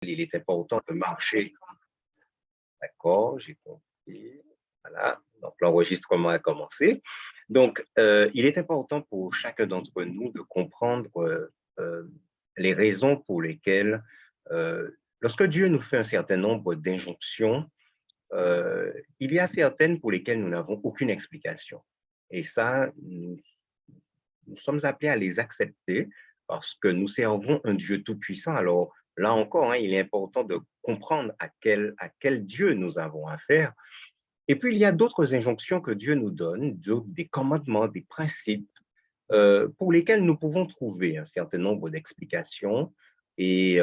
il est important de marcher. D'accord, j'ai compris. Voilà, donc l'enregistrement a commencé. Donc, il est important pour chacun d'entre nous de comprendre euh, les raisons pour lesquelles, lorsque Dieu nous fait un certain nombre d'injonctions, il y a certaines pour lesquelles nous n'avons aucune explication. Et ça, nous sommes appelés à les accepter parce que nous servons un Dieu tout-puissant. Alors là encore, il est important de comprendre à quel Dieu nous avons affaire. Et puis, il y a d'autres injonctions que Dieu nous donne, des commandements, des principes, pour lesquels nous pouvons trouver un certain nombre d'explications. Et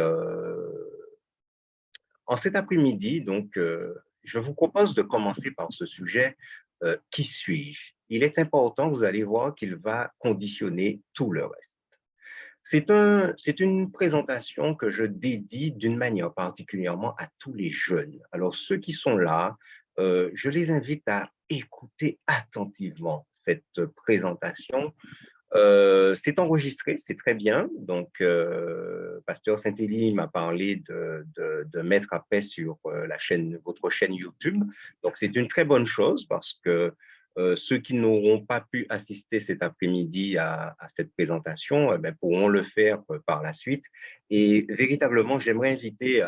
en cet après-midi, donc, je vous propose de commencer par ce sujet, qui suis-je? Il est important, vous allez voir, qu'il va conditionner tout le reste. C'est une présentation que je dédie d'une manière particulièrement à tous les jeunes. Alors, ceux qui sont là, je les invite à écouter attentivement cette présentation. C'est enregistré, c'est très bien. Donc, Pasteur Saint-Élie m'a parlé de mettre après sur votre chaîne YouTube. Donc, c'est une très bonne chose parce que ceux qui n'auront pas pu assister cet après-midi à cette présentation pourront le faire par la suite. Et véritablement, j'aimerais inviter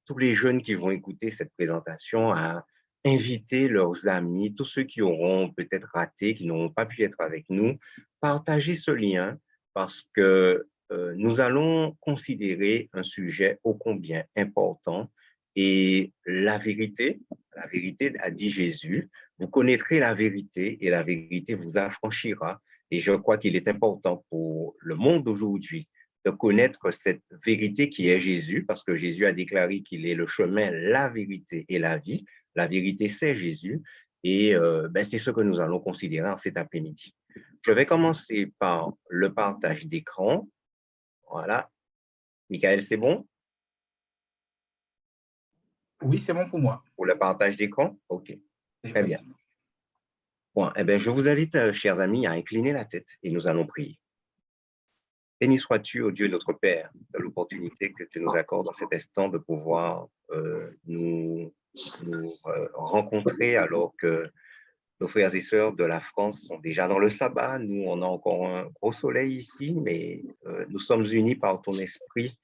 tous les jeunes qui vont écouter cette présentation à inviter leurs amis, tous ceux qui auront peut-être raté, qui n'auront pas pu être avec nous, partager ce lien parce que nous allons considérer un sujet ô combien important et la vérité a dit Jésus, vous connaîtrez la vérité et la vérité vous affranchira. Et je crois qu'il est important pour le monde d'aujourd'hui de connaître cette vérité qui est Jésus, parce que Jésus a déclaré qu'il est le chemin, la vérité et la vie. La vérité, c'est Jésus. Et c'est ce que nous allons considérer en cet après-midi. Je vais commencer par le partage d'écran. Voilà. Michael, c'est bon? Oui, c'est bon pour moi. Pour le partage d'écran? OK. Très bien. Bon, je vous invite, chers amis, à incliner la tête et nous allons prier. Béni sois-tu, ô Dieu notre Père, de l'opportunité que tu nous accordes dans cet instant de pouvoir nous rencontrer alors que nos frères et sœurs de la France sont déjà dans le sabbat. Nous, on a encore un gros soleil ici, mais nous sommes unis par ton esprit.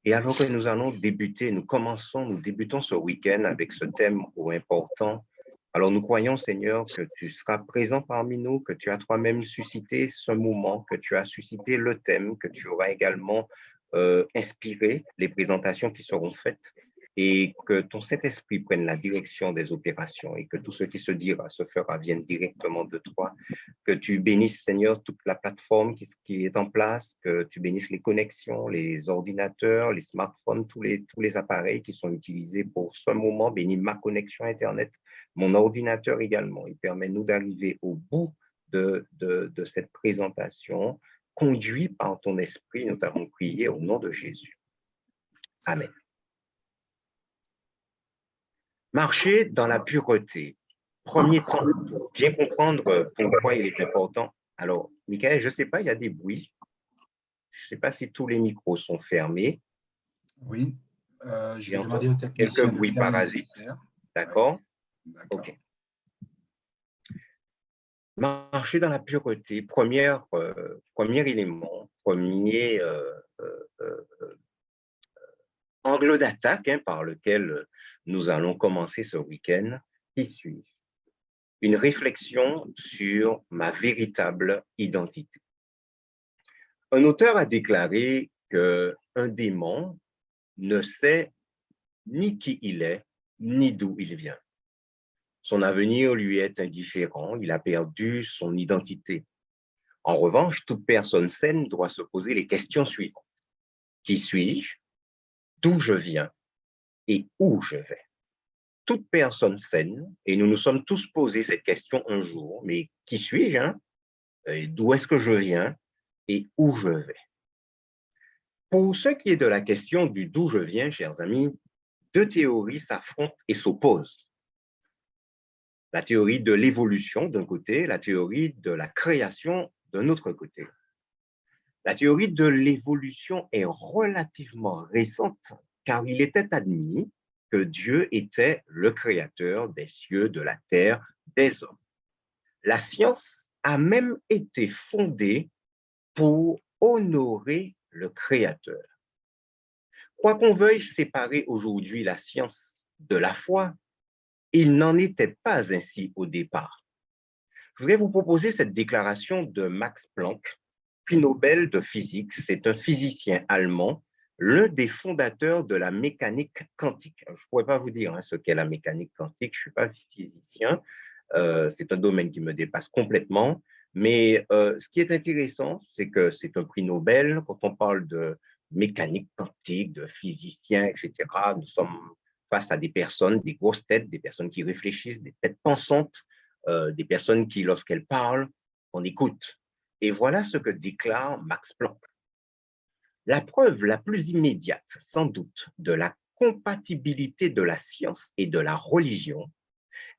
Et alors que nous débutons ce week-end avec ce thème important. Alors nous croyons, Seigneur, que tu seras présent parmi nous, que tu as toi-même suscité ce moment, que tu as suscité le thème, que tu auras également inspiré les présentations qui seront faites et que ton Saint-Esprit prenne la direction des opérations et que tout ce qui se dira, se fera, vienne directement de toi. Que tu bénisses, Seigneur, toute la plateforme qui est en place, que tu bénisses les connexions, les ordinateurs, les smartphones, tous les appareils qui sont utilisés pour ce moment. Bénis ma connexion Internet, mon ordinateur également. Il permet nous d'arriver au bout de cette présentation. Conduit par ton esprit, nous t'avons prié au nom de Jésus. Amen. Marcher dans la pureté. Premier temps, bien comprendre pourquoi il est important. Alors, Michael, je ne sais pas, il y a des bruits. Je ne sais pas si tous les micros sont fermés. Oui, je vais J'entends demander au quelques technicien de bruits faire le parasites. nécessaire. D'accord? Ouais, d'accord. OK. Marcher dans la pureté, premier élément, premier angle d'attaque par lequel nous allons commencer ce week-end. Qui suis-je? Une réflexion sur ma véritable identité. Un auteur a déclaré qu'un démon ne sait ni qui il est, ni d'où il vient. Son avenir lui est indifférent, il a perdu son identité. En revanche, toute personne saine doit se poser les questions suivantes. Qui suis-je? D'où je viens? Et où je vais? Toute personne saine, et nous nous sommes tous posé cette question un jour, mais qui suis-je? D'où est-ce que je viens? Et où je vais? Pour ce qui est de la question du d'où je viens, chers amis, deux théories s'affrontent et s'opposent. La théorie de l'évolution d'un côté, la théorie de la création d'un autre côté. La théorie de l'évolution est relativement récente car il était admis que Dieu était le créateur des cieux, de la terre, des hommes. La science a même été fondée pour honorer le créateur. Quoi qu'on veuille séparer aujourd'hui la science de la foi, il n'en était pas ainsi au départ. Je voudrais vous proposer cette déclaration de Max Planck, prix Nobel de physique. C'est un physicien allemand, l'un des fondateurs de la mécanique quantique. Je ne pourrais pas vous dire ce qu'est la mécanique quantique, je ne suis pas physicien, c'est un domaine qui me dépasse complètement. Mais ce qui est intéressant, c'est que c'est un prix Nobel. Quand on parle de mécanique quantique, de physiciens, etc., nous sommes face à des personnes, des grosses têtes, des personnes qui réfléchissent, des têtes pensantes, des personnes qui, lorsqu'elles parlent, on écoute. Et voilà ce que déclare Max Planck. La preuve la plus immédiate, sans doute, de la compatibilité de la science et de la religion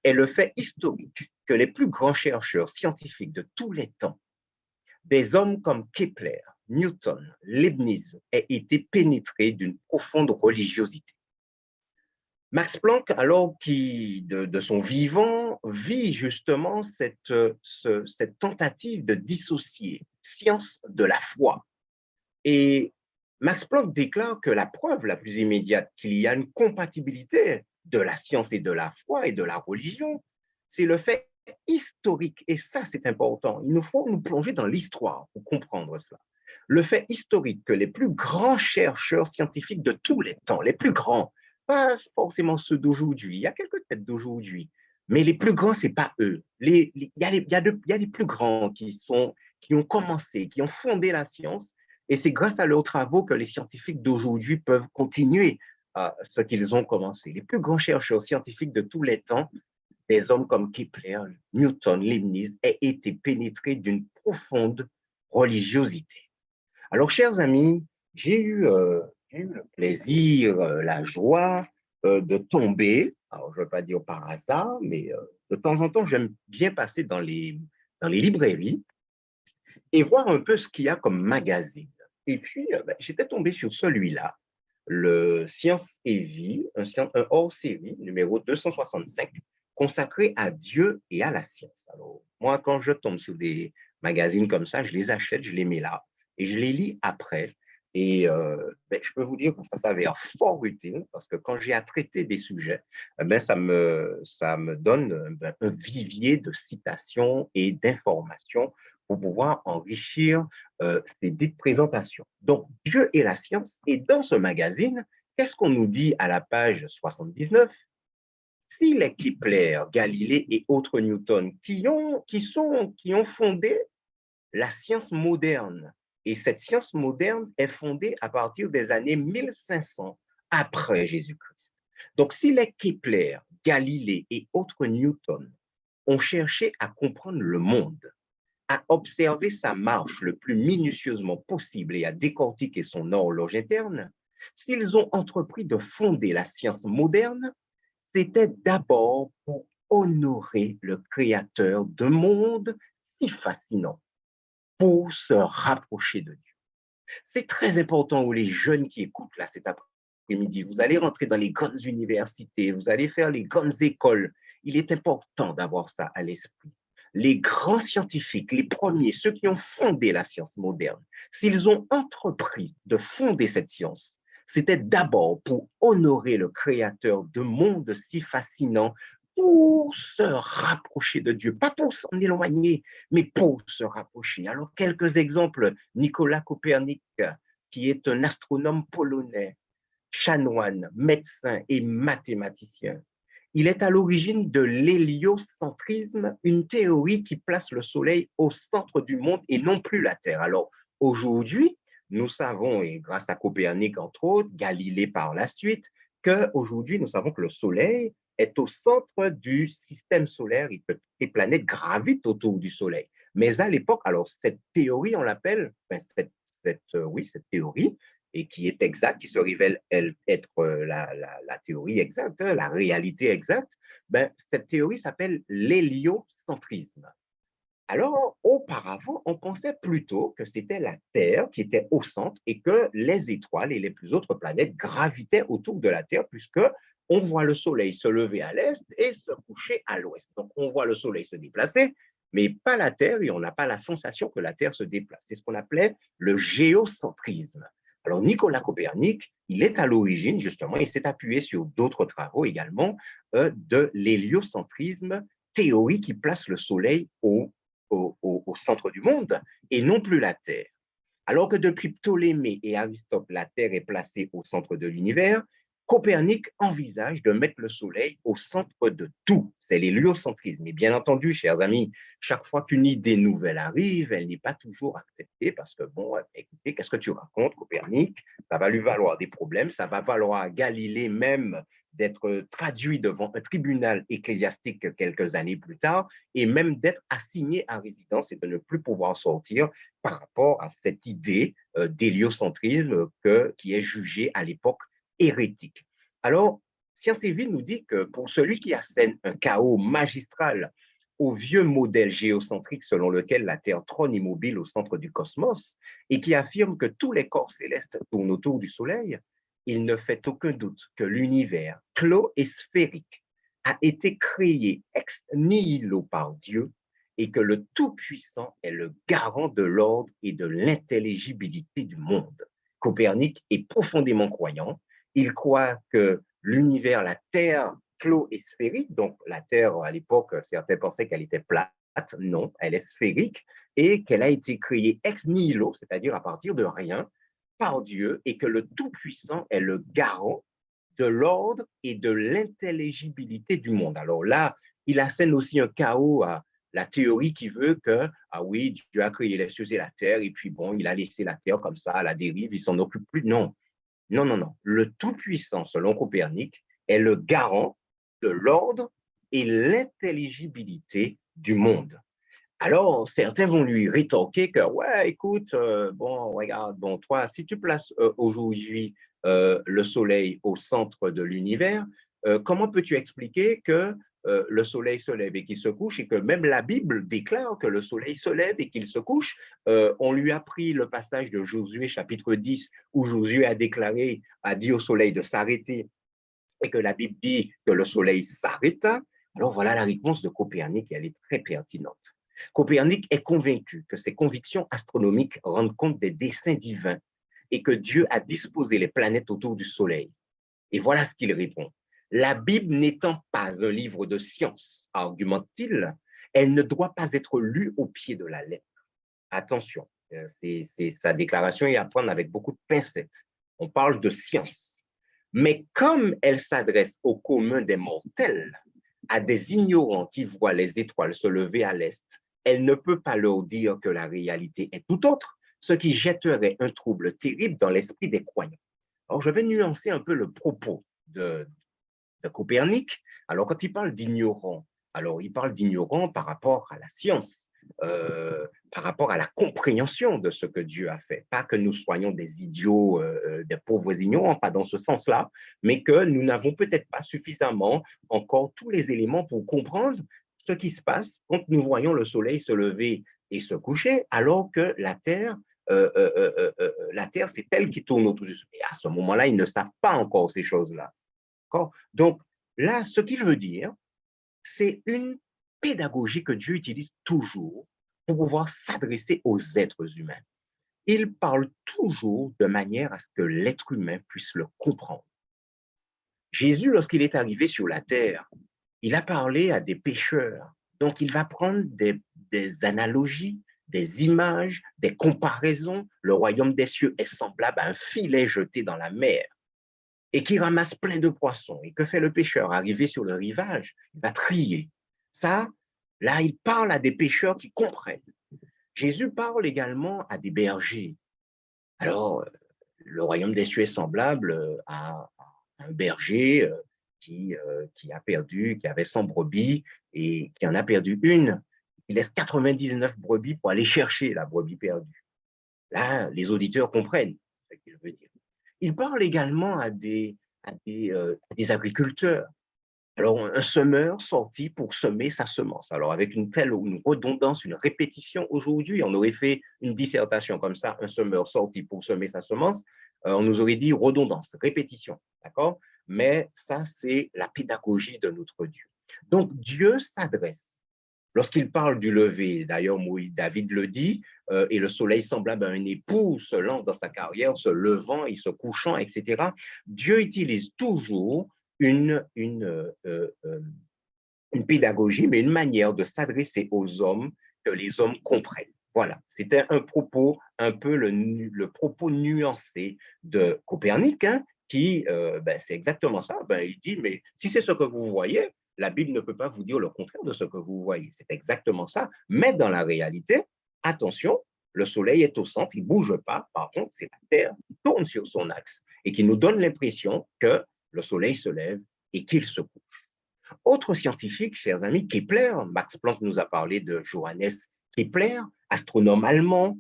est le fait historique que les plus grands chercheurs scientifiques de tous les temps, des hommes comme Kepler, Newton, Leibniz, aient été pénétrés d'une profonde religiosité. Max Planck, alors qui, de son vivant, vit justement cette tentative de dissocier science de la foi. Et Max Planck déclare que la preuve la plus immédiate qu'il y a une compatibilité de la science et de la foi et de la religion, c'est le fait historique. Et ça, c'est important. Il nous faut nous plonger dans l'histoire pour comprendre cela. Le fait historique que les plus grands chercheurs scientifiques de tous les temps, les plus grands, pas forcément ceux d'aujourd'hui, il y a quelques têtes d'aujourd'hui, mais les plus grands, ce n'est pas eux. Il y a les plus grands qui ont commencé, qui ont fondé la science, et c'est grâce à leurs travaux que les scientifiques d'aujourd'hui peuvent continuer ce qu'ils ont commencé. Les plus grands chercheurs scientifiques de tous les temps, des hommes comme Kepler, Newton, Leibniz, aient été pénétrés d'une profonde religiosité. Alors, chers amis, j'ai eu le plaisir, la joie de tomber, alors je ne veux pas dire par hasard, mais de temps en temps, j'aime bien passer dans les librairies et voir un peu ce qu'il y a comme magazine. Et puis, j'étais tombé sur celui-là, le Science et Vie, un hors-série, numéro 265, consacré à Dieu et à la science. Alors, moi, quand je tombe sur des magazines comme ça, je les achète, je les mets là, et je les lis après. Et je peux vous dire que ça s'avère fort utile, parce que quand j'ai à traiter des sujets, ça me donne un vivier de citations et d'informations pour pouvoir enrichir ces dites présentations. Donc, Dieu et la science. Et dans ce magazine, qu'est-ce qu'on nous dit à la page 79? Si les Kepler, Galilée et autres Newton qui ont fondé la science moderne, et cette science moderne est fondée à partir des années 1500 après Jésus-Christ. Donc, si les Kepler, Galilée et autres Newton ont cherché à comprendre le monde, à observer sa marche le plus minutieusement possible et à décortiquer son horloge interne, s'ils ont entrepris de fonder la science moderne, c'était d'abord pour honorer le créateur d'un monde si fascinant, pour se rapprocher de Dieu. C'est très important pour les jeunes qui écoutent là cet après-midi. Vous allez rentrer dans les grandes universités, vous allez faire les grandes écoles. Il est important d'avoir ça à l'esprit. Les grands scientifiques, les premiers, ceux qui ont fondé la science moderne, s'ils ont entrepris de fonder cette science, c'était d'abord pour honorer le créateur de mondes si fascinants, pour se rapprocher de Dieu, pas pour s'en éloigner, mais pour se rapprocher. Alors, quelques exemples. Nicolas Copernic, qui est un astronome polonais, chanoine, médecin et mathématicien. Il est à l'origine de l'héliocentrisme, une théorie qui place le Soleil au centre du monde et non plus la Terre. Alors, aujourd'hui, nous savons, et grâce à Copernic entre autres, Galilée par la suite, qu'aujourd'hui, nous savons que le Soleil est au centre du système solaire et que les planètes gravitent autour du Soleil. Mais à l'époque, alors cette théorie, on l'appelle, cette théorie, et qui est exacte, qui se révèle être la théorie exacte, la réalité exacte, cette théorie s'appelle l'héliocentrisme. Alors, auparavant, on pensait plutôt que c'était la Terre qui était au centre et que les étoiles et les plus autres planètes gravitaient autour de la Terre, puisque on voit le Soleil se lever à l'est et se coucher à l'ouest. Donc, on voit le Soleil se déplacer, mais pas la Terre, et on n'a pas la sensation que la Terre se déplace. C'est ce qu'on appelait le géocentrisme. Alors, Nicolas Copernic, il est à l'origine, justement, il s'est appuyé sur d'autres travaux également, de l'héliocentrisme, théorie qui place le Soleil au centre du monde et non plus la Terre. Alors que depuis Ptolémée et Aristote, la Terre est placée au centre de l'univers, Copernic envisage de mettre le Soleil au centre de tout. C'est l'héliocentrisme. Et bien entendu, chers amis, chaque fois qu'une idée nouvelle arrive, elle n'est pas toujours acceptée parce que, bon, écoutez, qu'est-ce que tu racontes, Copernic? Ça va lui valoir des problèmes, ça va valoir à Galilée même d'être traduit devant un tribunal ecclésiastique quelques années plus tard et même d'être assigné à résidence et de ne plus pouvoir sortir par rapport à cette idée d'héliocentrisme qui est jugée à l'époque hérétique. Alors, Science et Vie nous dit que pour celui qui assène un chaos magistral au vieux modèle géocentrique selon lequel la Terre trône immobile au centre du cosmos et qui affirme que tous les corps célestes tournent autour du Soleil, il ne fait aucun doute que l'univers clos et sphérique a été créé ex nihilo par Dieu et que le Tout-Puissant est le garant de l'ordre et de l'intelligibilité du monde. Copernic est profondément croyant. Il croit que l'univers, la Terre, clos et sphérique, donc la Terre, à l'époque, certains pensaient qu'elle était plate, non, elle est sphérique, et qu'elle a été créée ex nihilo, c'est-à-dire à partir de rien, par Dieu, et que le Tout-Puissant est le garant de l'ordre et de l'intelligibilité du monde. Alors là, il assène aussi un chaos à la théorie qui veut que, ah oui, Dieu a créé les cieux et la terre, et puis bon, il a laissé la terre comme ça à la dérive, il s'en occupe plus. Non, non, non, non. Le Tout-Puissant, selon Copernic, est le garant de l'ordre et l'intelligibilité du monde. Alors, certains vont lui rétorquer que, ouais, écoute, bon, regarde, bon, toi, si tu places aujourd'hui le Soleil au centre de l'univers, comment peux-tu expliquer que le Soleil se lève et qu'il se couche et que même la Bible déclare que le Soleil se lève et qu'il se couche? On lui a pris le passage de Josué chapitre 10 où Josué a déclaré, a dit au Soleil de s'arrêter et que la Bible dit que le Soleil s'arrêta. Alors voilà la réponse de Copernic et elle est très pertinente. Copernic est convaincu que ses convictions astronomiques rendent compte des desseins divins et que Dieu a disposé les planètes autour du Soleil. Et voilà ce qu'il répond. La Bible n'étant pas un livre de science, argumente-t-il, elle ne doit pas être lue au pied de la lettre. Attention, sa déclaration est à prendre avec beaucoup de pincettes. On parle de science. Mais comme elle s'adresse au commun des mortels, à des ignorants qui voient les étoiles se lever à l'est, elle ne peut pas leur dire que la réalité est tout autre, ce qui jetterait un trouble terrible dans l'esprit des croyants. Alors, je vais nuancer un peu le propos de Copernic. Alors, quand il parle d'ignorants, alors il parle d'ignorants par rapport à la science, par rapport à la compréhension de ce que Dieu a fait. Pas que nous soyons des idiots, des pauvres ignorants, pas dans ce sens-là, mais que nous n'avons peut-être pas suffisamment encore tous les éléments pour comprendre ce qui se passe quand nous voyons le soleil se lever et se coucher, alors que la Terre, c'est elle qui tourne autour du soleil. Et à ce moment-là, ils ne savent pas encore ces choses-là. Donc là, ce qu'il veut dire, c'est une pédagogie que Dieu utilise toujours pour pouvoir s'adresser aux êtres humains. Il parle toujours de manière à ce que l'être humain puisse le comprendre. Jésus, lorsqu'il est arrivé sur la terre, il a parlé à des pécheurs. Donc, il va prendre des analogies, des images, des comparaisons. Le royaume des cieux est semblable à un filet jeté dans la mer et qui ramasse plein de poissons. Et que fait le pêcheur? Arrivé sur le rivage, il va trier. Ça, là, il parle à des pêcheurs qui comprennent. Jésus parle également à des bergers. Alors, le royaume des cieux est semblable à un berger qui avait 100 brebis et qui en a perdu une. Il laisse 99 brebis pour aller chercher la brebis perdue. Là, les auditeurs comprennent ce qu'il veut dire. Il parle également à des agriculteurs. Alors, un semeur sortit pour semer sa semence. Alors, avec une redondance, une répétition aujourd'hui, on aurait fait une dissertation comme ça, un semeur sorti pour semer sa semence, on nous aurait dit redondance, répétition, d'accord? Mais ça, c'est la pédagogie de notre Dieu. Donc, Dieu s'adresse. Lorsqu'il parle du lever, d'ailleurs, David le dit, et le soleil semblable à un époux se lance dans sa carrière, se levant et se couchant, etc. Dieu utilise toujours une pédagogie, mais une manière de s'adresser aux hommes que les hommes comprennent. Voilà, c'était un propos, un peu le propos nuancé de Copernic, hein, qui, c'est exactement ça. Il dit, mais si c'est ce que vous voyez, la Bible ne peut pas vous dire le contraire de ce que vous voyez. C'est exactement ça. Mais dans la réalité, attention, le soleil est au centre, il ne bouge pas. Par contre, c'est la Terre qui tourne sur son axe et qui nous donne l'impression que le soleil se lève et qu'il se couche. Autre scientifique, chers amis, Kepler, Max Planck nous a parlé de Johannes Kepler, astronome allemand,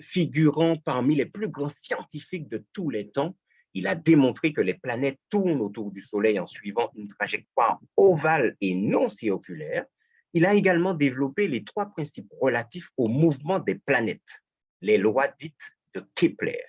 figurant parmi les plus grands scientifiques de tous les temps. Il a démontré que les planètes tournent autour du Soleil en suivant une trajectoire ovale et non circulaire. Il a également développé les 3 principes relatifs au mouvement des planètes, les lois dites de Kepler.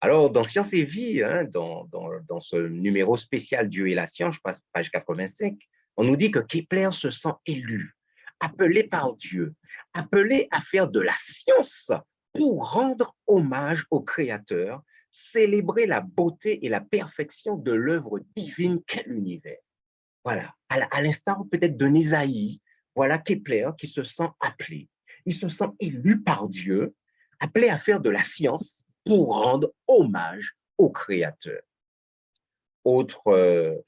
Alors, dans Science et Vie, hein, dans ce numéro spécial Dieu et la science, je passe page 85, on nous dit que Kepler se sent élu, appelé par Dieu, appelé à faire de la science pour rendre hommage au Créateur, célébrer la beauté et la perfection de l'œuvre divine qu'est l'univers. Voilà, à l'instar peut-être de Nésaïe, voilà Kepler qui se sent appelé. Il se sent élu par Dieu, appelé à faire de la science pour rendre hommage au Créateur. Autre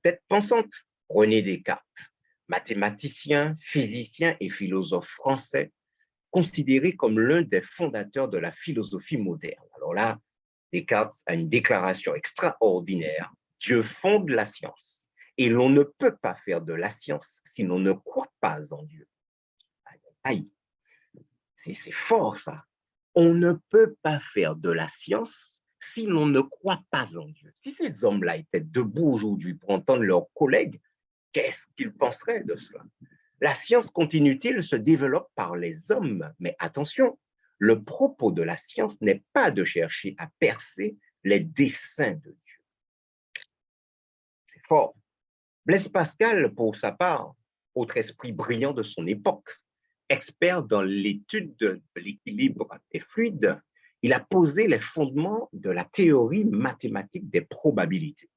tête pensante, René Descartes, mathématicien, physicien et philosophe français, considéré comme l'un des fondateurs de la philosophie moderne. Alors là, Descartes a une déclaration extraordinaire. Dieu fonde la science et l'on ne peut pas faire de la science si l'on ne croit pas en Dieu. Aïe, aïe. C'est fort ça. On ne peut pas faire de la science si l'on ne croit pas en Dieu. Si ces hommes-là étaient debout aujourd'hui pour entendre leurs collègues, qu'est-ce qu'ils penseraient de cela? La science continue-t-il se développe par les hommes, mais attention, le propos de la science n'est pas de chercher à percer les desseins de Dieu. C'est fort. Blaise Pascal, pour sa part, autre esprit brillant de son époque, expert dans l'étude de l'équilibre des fluides, il a posé les fondements de la théorie mathématique des probabilités.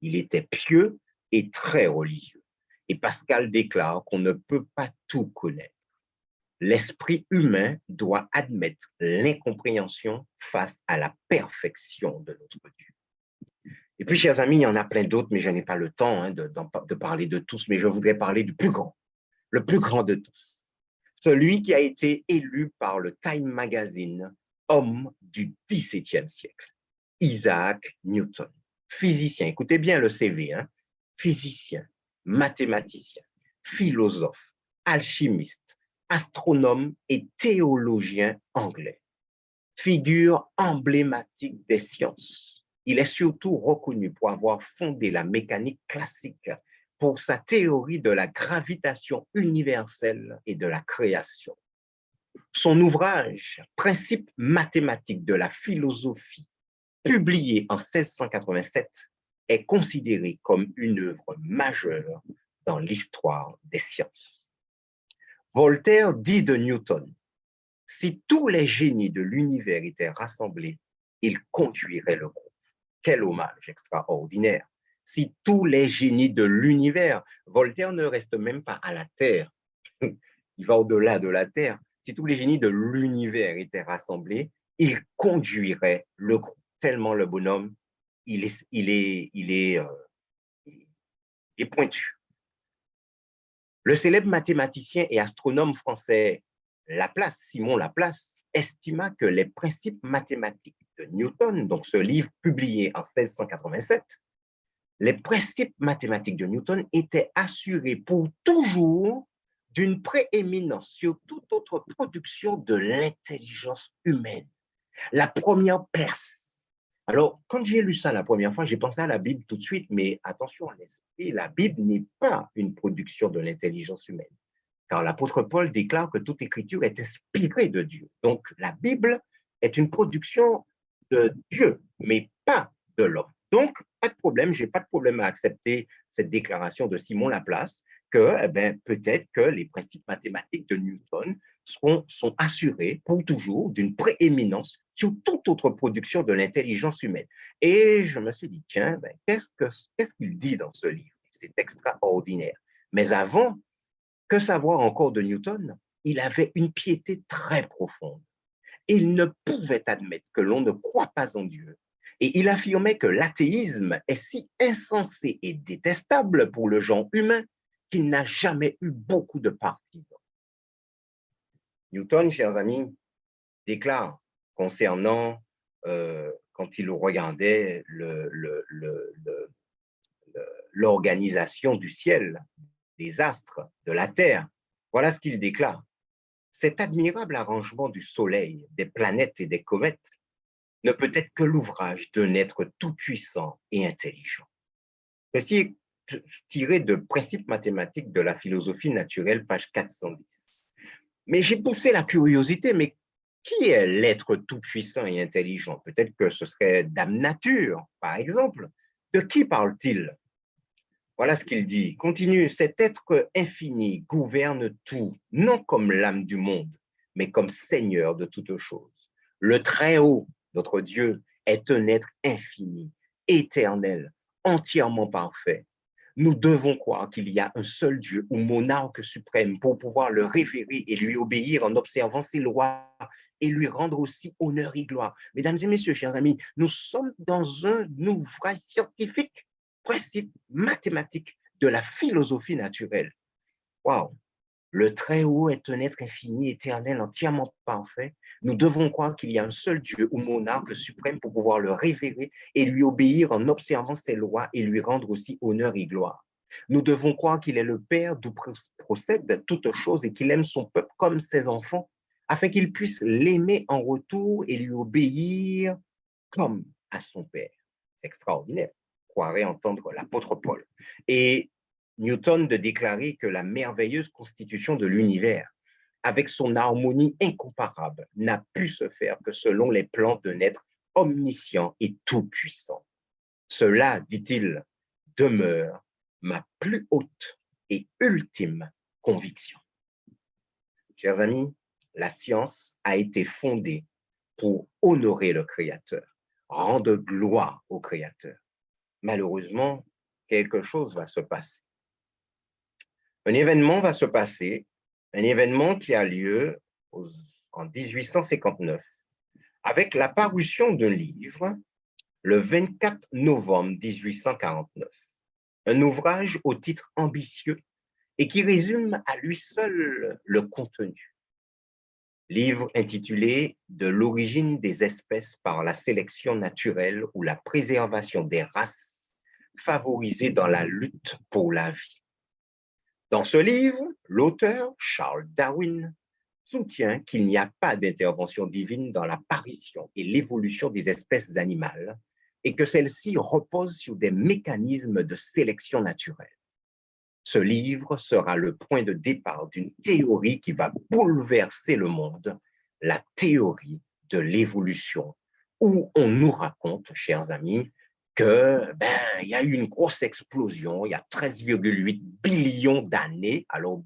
Il était pieux et très religieux. Et Pascal déclare qu'on ne peut pas tout connaître. L'esprit humain doit admettre l'incompréhension face à la perfection de notre Dieu. Et puis, chers amis, il y en a plein d'autres, mais je n'ai pas le temps de parler de tous, mais je voudrais parler du plus grand, le plus grand de tous. Celui qui a été élu par le Time Magazine homme du XVIIe siècle, Isaac Newton, physicien, écoutez bien le CV, hein, physicien, mathématicien, philosophe, alchimiste, astronome et théologien anglais. Figure emblématique des sciences. Il est surtout reconnu pour avoir fondé la mécanique classique, pour sa théorie de la gravitation universelle et de la création. Son ouvrage « Principes mathématiques de la philosophie », publié en 1687, est considéré comme une œuvre majeure dans l'histoire des sciences. Voltaire dit de Newton, « Si tous les génies de l'univers étaient rassemblés, ils conduiraient le groupe. » Quel hommage extraordinaire! Si tous les génies de l'univers, Voltaire ne reste même pas à la Terre, il va au-delà de la Terre. Si tous les génies de l'univers étaient rassemblés, ils conduiraient le groupe. Tellement le bonhomme, il est pointu. Le célèbre mathématicien et astronome français Laplace, Simon Laplace, estima que les principes mathématiques de Newton, donc ce livre publié en 1687, les principes mathématiques de Newton étaient assurés pour toujours d'une prééminence sur toute autre production de l'intelligence humaine. La première place Alors, quand j'ai lu ça la première fois, j'ai pensé à la Bible tout de suite, mais attention à l'esprit, la Bible n'est pas une production de l'intelligence humaine, car l'apôtre Paul déclare que toute écriture est inspirée de Dieu. Donc, la Bible est une production de Dieu, mais pas de l'homme. Donc, pas de problème, je n'ai pas de problème à accepter cette déclaration de Simon Laplace, que peut-être que les principes mathématiques de Newton sont assurés pour toujours d'une prééminence sur toute autre production de l'intelligence humaine. Et je me suis dit, tiens, qu'est-ce qu'il dit dans ce livre? C'est extraordinaire. Mais avant, que savoir encore de Newton? Il avait une piété très profonde. Il ne pouvait admettre que l'on ne croit pas en Dieu. Et il affirmait que l'athéisme est si insensé et détestable pour le genre humain qu'il n'a jamais eu beaucoup de partisans. Newton, chers amis, déclare concernant quand il regardait l'organisation du ciel, des astres, de la Terre. Voilà ce qu'il déclare. Cet admirable arrangement du Soleil, des planètes et des comètes ne peut être que l'ouvrage d'un être tout-puissant et intelligent. Ceci est tiré de Principes mathématiques de la philosophie naturelle, page 410. Mais j'ai poussé la curiosité, mais qui est l'être tout-puissant et intelligent? Peut-être que ce serait Dame Nature, par exemple. De qui parle-t-il? Voilà ce qu'il dit. Continue. Cet être infini gouverne tout, non comme l'âme du monde, mais comme Seigneur de toutes choses. Le Très-Haut, notre Dieu, est un être infini, éternel, entièrement parfait. Nous devons croire qu'il y a un seul Dieu ou monarque suprême pour pouvoir le révérer et lui obéir en observant ses lois et lui rendre aussi honneur et gloire. Mesdames et messieurs, chers amis, nous sommes dans un ouvrage scientifique, principe mathématique de la philosophie naturelle. Waouh! Le Très-Haut est un être infini, éternel, entièrement parfait. Nous devons croire qu'il y a un seul Dieu ou monarque suprême pour pouvoir le révérer et lui obéir en observant ses lois et lui rendre aussi honneur et gloire. Nous devons croire qu'il est le Père d'où procède toute chose et qu'il aime son peuple comme ses enfants, afin qu'il puisse l'aimer en retour et lui obéir comme à son Père. C'est extraordinaire. Croirait entendre l'apôtre Paul. Et Newton de déclarer que la merveilleuse constitution de l'univers, avec son harmonie incomparable, n'a pu se faire que selon les plans d'un être omniscient et tout-puissant. Cela, dit-il, demeure ma plus haute et ultime conviction. Chers amis, la science a été fondée pour honorer le Créateur, rendre gloire au Créateur. Malheureusement, quelque chose va se passer. Un événement va se passer, un événement qui a lieu en 1859, avec la parution d'un livre le 24 novembre 1849, un ouvrage au titre ambitieux et qui résume à lui seul le contenu. Livre intitulé « De l'origine des espèces par la sélection naturelle ou la préservation des races favorisées dans la lutte pour la vie ». Dans ce livre, l'auteur, Charles Darwin, soutient qu'il n'y a pas d'intervention divine dans l'apparition et l'évolution des espèces animales et que celles-ci reposent sur des mécanismes de sélection naturelle. Ce livre sera le point de départ d'une théorie qui va bouleverser le monde, la théorie de l'évolution, où on nous raconte, chers amis, que il y a eu une grosse explosion il y a 13,8 billions d'années. Alors,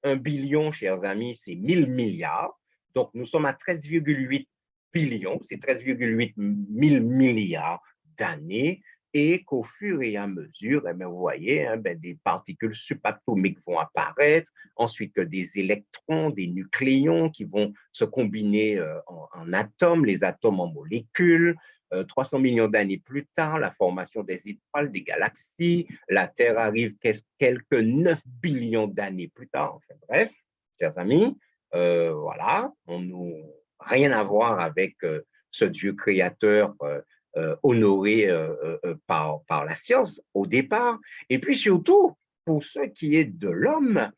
un billion, chers amis, c'est 1000 milliards. Donc, nous sommes à 13,8 billions, c'est 13,8 000 milliards d'années et qu'au fur et à mesure, vous voyez, des particules subatomiques vont apparaître, ensuite que des électrons, des nucléons qui vont se combiner en atomes, les atomes en molécules. 300 millions d'années plus tard, la formation des étoiles, des galaxies, la Terre arrive quelques 9 billions d'années plus tard. Enfin, bref, chers amis, voilà, rien à voir avec ce Dieu créateur honoré par la science au départ. Et puis surtout, pour ce qui est de l'homme,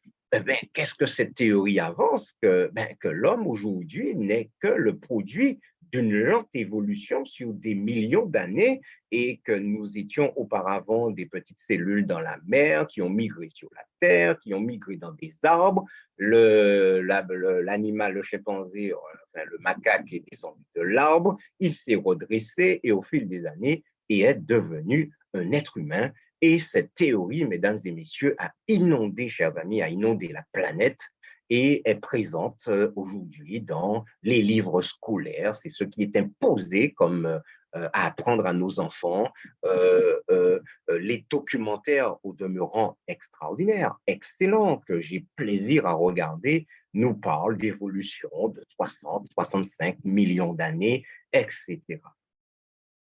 qu'est-ce que cette théorie avance? Que l'homme aujourd'hui n'est que le produit d'une lente évolution sur des millions d'années et que nous étions auparavant des petites cellules dans la mer qui ont migré sur la terre, qui ont migré dans des arbres. L'animal, le chimpanzé, enfin, le macaque est descendu de l'arbre, il s'est redressé et au fil des années est devenu un être humain. Et cette théorie, mesdames et messieurs, a inondé, chers amis, a inondé la planète et est présente aujourd'hui dans les livres scolaires. C'est ce qui est imposé comme à apprendre à nos enfants. Les documentaires, au demeurant extraordinaires, excellents, que j'ai plaisir à regarder, nous parlent d'évolution de 60, 65 millions d'années, etc.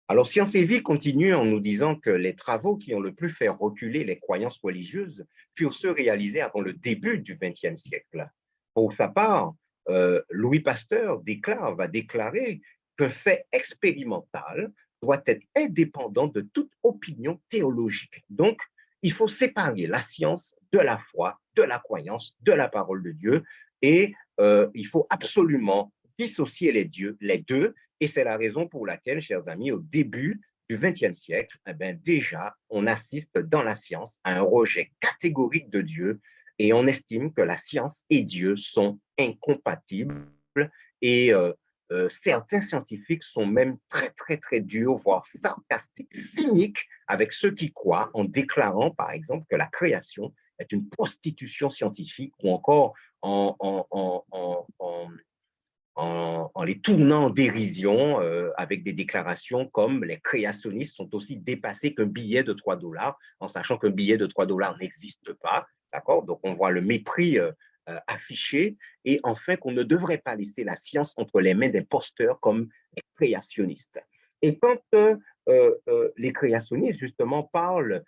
Alors, Science et Vie continue en nous disant que les travaux qui ont le plus fait reculer les croyances religieuses furent ceux réalisés avant le début du XXe siècle. Pour sa part, Louis Pasteur va déclarer qu'un fait expérimental doit être indépendant de toute opinion théologique. Donc, il faut séparer la science de la foi, de la croyance, de la parole de Dieu, et il faut absolument dissocier les deux, et c'est la raison pour laquelle, chers amis, au début du XXe siècle, eh bien, déjà, on assiste dans la science à un rejet catégorique de Dieu et on estime que la science et Dieu sont incompatibles et certains scientifiques sont même très, très, très durs, voire sarcastiques, cyniques avec ceux qui croient en déclarant, par exemple, que la création est une prostitution scientifique ou encore en les tournant en dérision avec des déclarations comme les créationnistes sont aussi dépassés qu'un billet de 3 dollars, en sachant qu'un billet de 3 dollars n'existe pas. D'accord? Donc, on voit le mépris affiché et enfin qu'on ne devrait pas laisser la science entre les mains d'imposteurs comme les créationnistes. Et quand les créationnistes, justement, parlent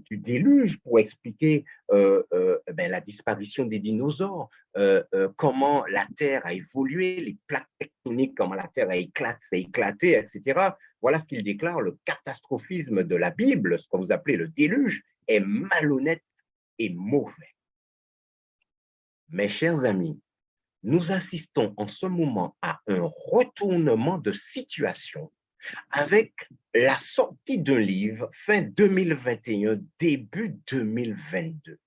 déluge pour expliquer la disparition des dinosaures, comment la Terre a évolué, les plaques tectoniques, comment la Terre s'est éclatée, etc. Voilà ce qu'il déclare, le catastrophisme de la Bible, ce que vous appelez le déluge, est malhonnête et mauvais. Mes chers amis, nous assistons en ce moment à un retournement de situation avec la sortie d'un livre fin 2021, début 2022.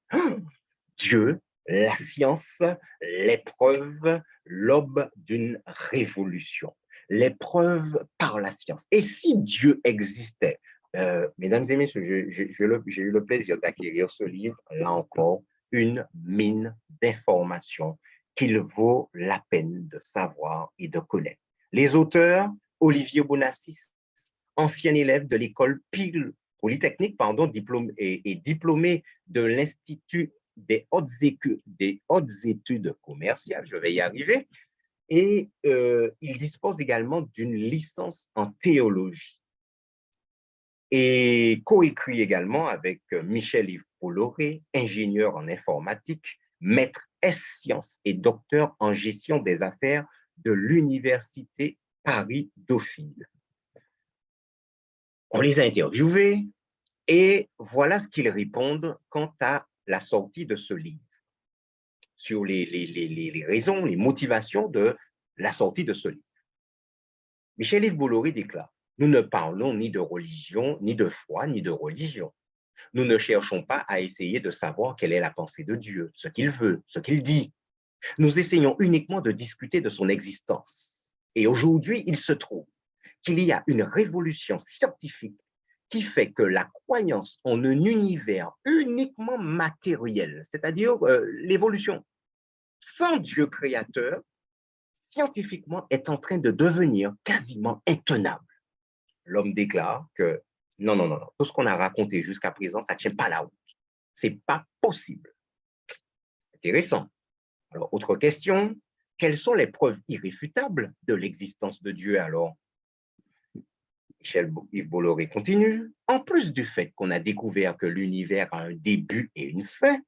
Dieu, la science, l'épreuve, l'aube d'une révolution. L'épreuve par la science. Et si Dieu existait, mesdames et messieurs, j'ai eu le plaisir d'acquérir ce livre, là encore, une mine d'informations qu'il vaut la peine de savoir et de connaître. Les auteurs, Olivier Bonassis, ancien élève de l'école Polytechnique, diplômé de l'Institut des hautes études commerciales, je vais y arriver, et il dispose également d'une licence en théologie et coécrit également avec Michel-Yves Bolloré, ingénieur en informatique, maître S-Sciences et docteur en gestion des affaires de l'Université Paris-Dauphine. On les a interviewés et voilà ce qu'ils répondent quant à la sortie de ce livre, sur les raisons, les motivations de la sortie de ce livre. Michel-Yves Bolloré déclare: nous ne parlons ni de religion, ni de foi, ni de religion. Nous ne cherchons pas à essayer de savoir quelle est la pensée de Dieu, ce qu'il veut, ce qu'il dit. Nous essayons uniquement de discuter de son existence. Et aujourd'hui, il se trouve qu'il y a une révolution scientifique qui fait que la croyance en un univers uniquement matériel, c'est-à-dire l'évolution, sans Dieu créateur, scientifiquement est en train de devenir quasiment intenable. L'homme déclare que non, non, non, non, tout ce qu'on a raconté jusqu'à présent, ça ne tient pas la route. Ce n'est pas possible. Intéressant. Alors, autre question, quelles sont les preuves irréfutables de l'existence de Dieu alors? Michel-Yves Bolloré continue. En plus du fait qu'on a découvert que l'univers a un début et une fin,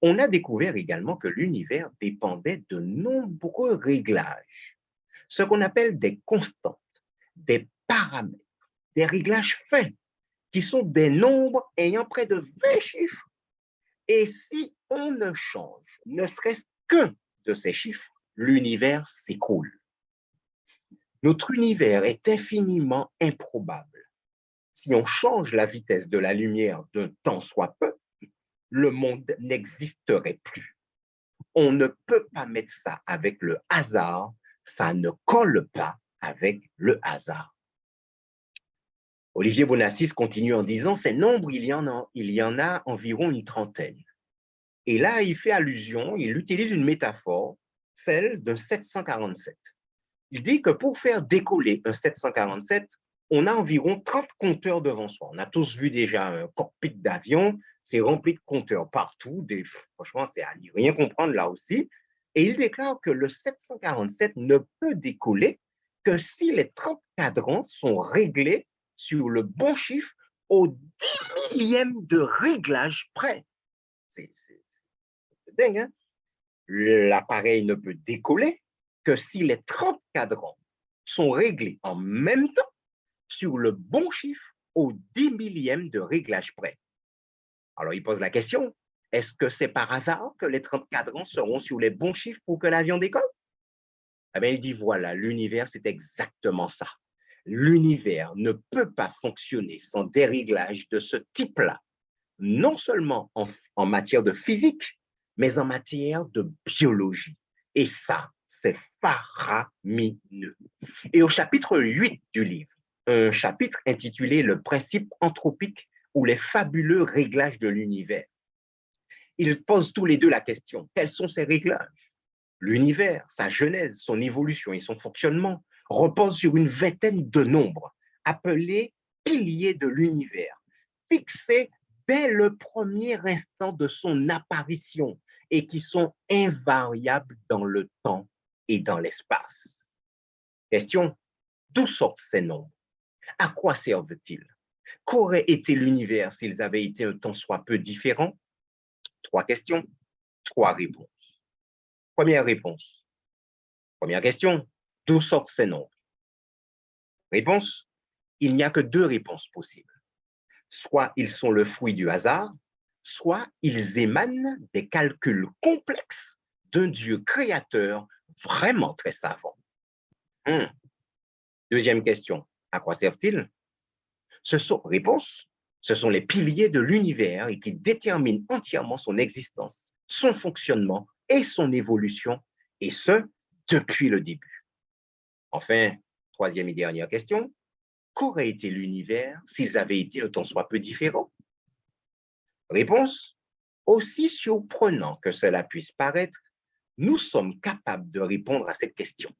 on a découvert également que l'univers dépendait de nombreux réglages, ce qu'on appelle des constantes, des paramètres, des réglages fins, qui sont des nombres ayant près de 20 chiffres. Et si on ne change ne serait-ce qu'un de ces chiffres, l'univers s'écroule. Notre univers est infiniment improbable. Si on change la vitesse de la lumière d'un tant soit peu, le monde n'existerait plus. On ne peut pas mettre ça avec le hasard, ça ne colle pas avec le hasard. Olivier Bonassis continue en disant, ces nombres, il y en a environ une trentaine. Et là, il fait allusion, il utilise une métaphore, celle d'un 747. Il dit que pour faire décoller un 747, on a environ 30 compteurs devant soi. On a tous vu déjà un cockpit d'avion, c'est rempli de compteurs partout. Franchement, c'est à n'y rien comprendre là aussi. Et il déclare que le 747 ne peut décoller que si les 30 cadrans sont réglés sur le bon chiffre au 10 millième de réglage près. C'est dingue, hein? L'appareil ne peut décoller que si les 30 cadrans sont réglés en même temps sur le bon chiffre au 10 millième de réglage près. Alors, il pose la question, est-ce que c'est par hasard que les 30 cadrans seront sur les bons chiffres pour que l'avion décolle? Eh bien, il dit, voilà, l'univers, c'est exactement ça. L'univers ne peut pas fonctionner sans des réglages de ce type-là, non seulement en matière de physique, mais en matière de biologie. Et ça, c'est faramineux. Et au chapitre 8 du livre, un chapitre intitulé Le principe anthropique ou les fabuleux réglages de l'univers, ils posent tous les deux la question, quels sont ces réglages? L'univers, sa genèse, son évolution et son fonctionnement reposent sur une vingtaine de nombres appelés piliers de l'univers, fixés dès le premier instant de son apparition et qui sont invariables dans le temps et dans l'espace. Question, d'où sortent ces nombres? À quoi servent-ils? Qu'aurait été l'univers s'ils avaient été un tant soit peu différents? 3 questions, 3 réponses. Première réponse. Première question, d'où sortent ces nombres? Réponse, il n'y a que 2 réponses possibles. Soit ils sont le fruit du hasard, soit ils émanent des calculs complexes d'un Dieu créateur vraiment très savant. Deuxième question, à quoi servent-ils? Réponse, ce sont les piliers de l'univers et qui déterminent entièrement son existence, son fonctionnement et son évolution, et ce, depuis le début. Enfin, troisième et dernière question, qu'aurait été l'univers s'ils avaient été un tant soit peu différents? Réponse, aussi surprenant que cela puisse paraître, nous sommes capables de répondre à cette question.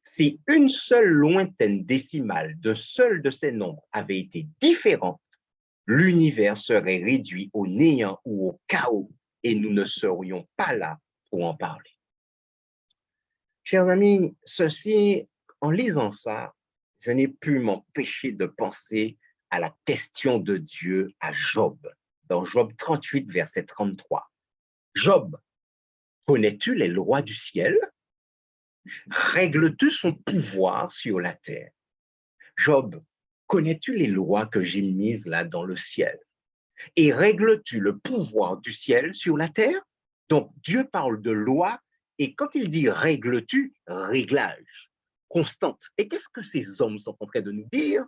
Si une seule lointaine décimale d'un seul de ces nombres avait été différente, l'univers serait réduit au néant ou au chaos et nous ne serions pas là pour en parler. Chers amis, en lisant ça, je n'ai pu m'empêcher de penser à la question de Dieu à Job, dans Job 38, verset 33. Job, connais-tu les lois du ciel? Règles-tu son pouvoir sur la terre? Job, connais-tu les lois que j'ai mises là dans le ciel? Et règles-tu le pouvoir du ciel sur la terre? Donc, Dieu parle de loi, et quand il dit règles-tu, réglage, constante. Et qu'est-ce que ces hommes sont en train de nous dire?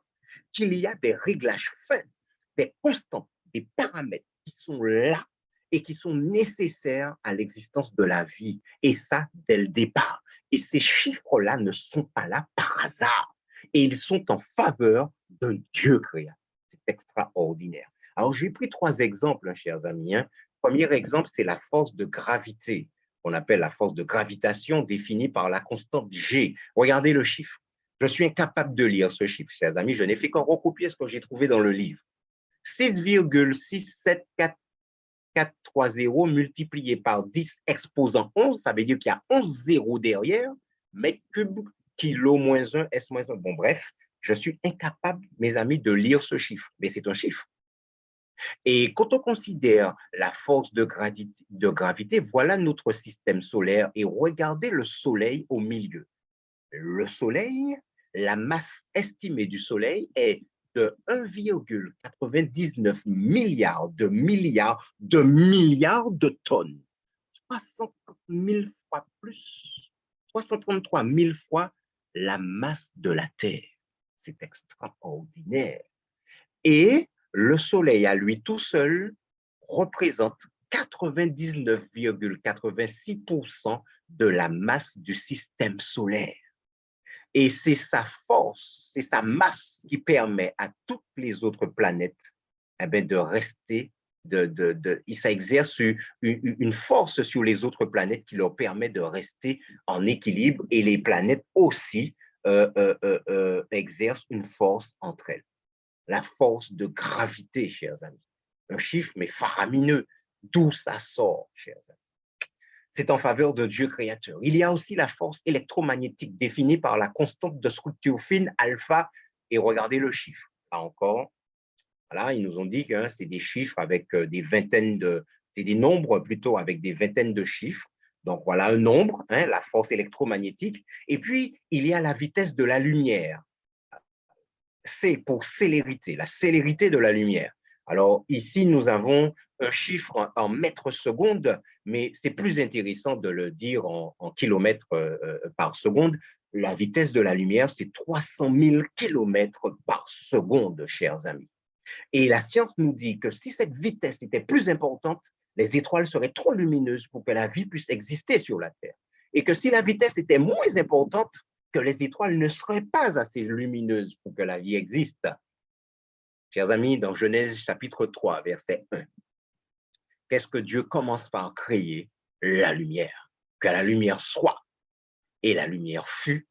Qu'il y a des réglages fins, des constantes, des paramètres qui sont là et qui sont nécessaires à l'existence de la vie. Et ça, dès le départ. Et ces chiffres-là ne sont pas là par hasard. Et ils sont en faveur d'un Dieu créateur. C'est extraordinaire. Alors, j'ai pris 3 exemples, hein, chers amis. Premier exemple, c'est la force de gravité, qu'on appelle la force de gravitation définie par la constante G. Regardez le chiffre. Je suis incapable de lire ce chiffre, chers amis. Je n'ai fait qu'en recopier ce que j'ai trouvé dans le livre. 6,67430 multiplié par 10 exposant 11, ça veut dire qu'il y a 11 zéros derrière, mètre cube, kilo moins 1, S moins 1. Bon, bref, je suis incapable, mes amis, de lire ce chiffre, mais c'est un chiffre. Et quand on considère la force de gravité, voilà notre système solaire et regardez le Soleil au milieu. Le Soleil, la masse estimée du Soleil est de 1,99 milliard de tonnes. 330 000 fois plus, 333 000 fois la masse de la Terre. C'est extraordinaire. Et le Soleil à lui tout seul représente 99,86% de la masse du système solaire. Et c'est sa force, c'est sa masse qui permet à toutes les autres planètes de rester, ça exerce une force sur les autres planètes qui leur permet de rester en équilibre et les planètes aussi exercent une force entre elles. La force de gravité, chers amis. Un chiffre, mais faramineux. D'où ça sort, chers amis? C'est en faveur d'un Dieu créateur. Il y a aussi la force électromagnétique définie par la constante de structure fine alpha. Et regardez le chiffre. Là encore, voilà, ils nous ont dit que c'est des chiffres avec des vingtaines de... C'est des nombres plutôt avec des vingtaines de chiffres. Donc voilà un nombre, la force électromagnétique. Et puis, il y a la vitesse de la lumière. C pour célérité, la célérité de la lumière. Alors ici, nous avons un chiffre en mètres secondes, mais c'est plus intéressant de le dire en kilomètres par seconde. La vitesse de la lumière, c'est 300 000 kilomètres par seconde, chers amis. Et la science nous dit que si cette vitesse était plus importante, les étoiles seraient trop lumineuses pour que la vie puisse exister sur la Terre. Et que si la vitesse était moins importante, que les étoiles ne seraient pas assez lumineuses pour que la vie existe. Chers amis, dans Genèse chapitre 3, verset 1, qu'est-ce que Dieu commence par créer? La lumière. Que la lumière soit. Et la lumière fut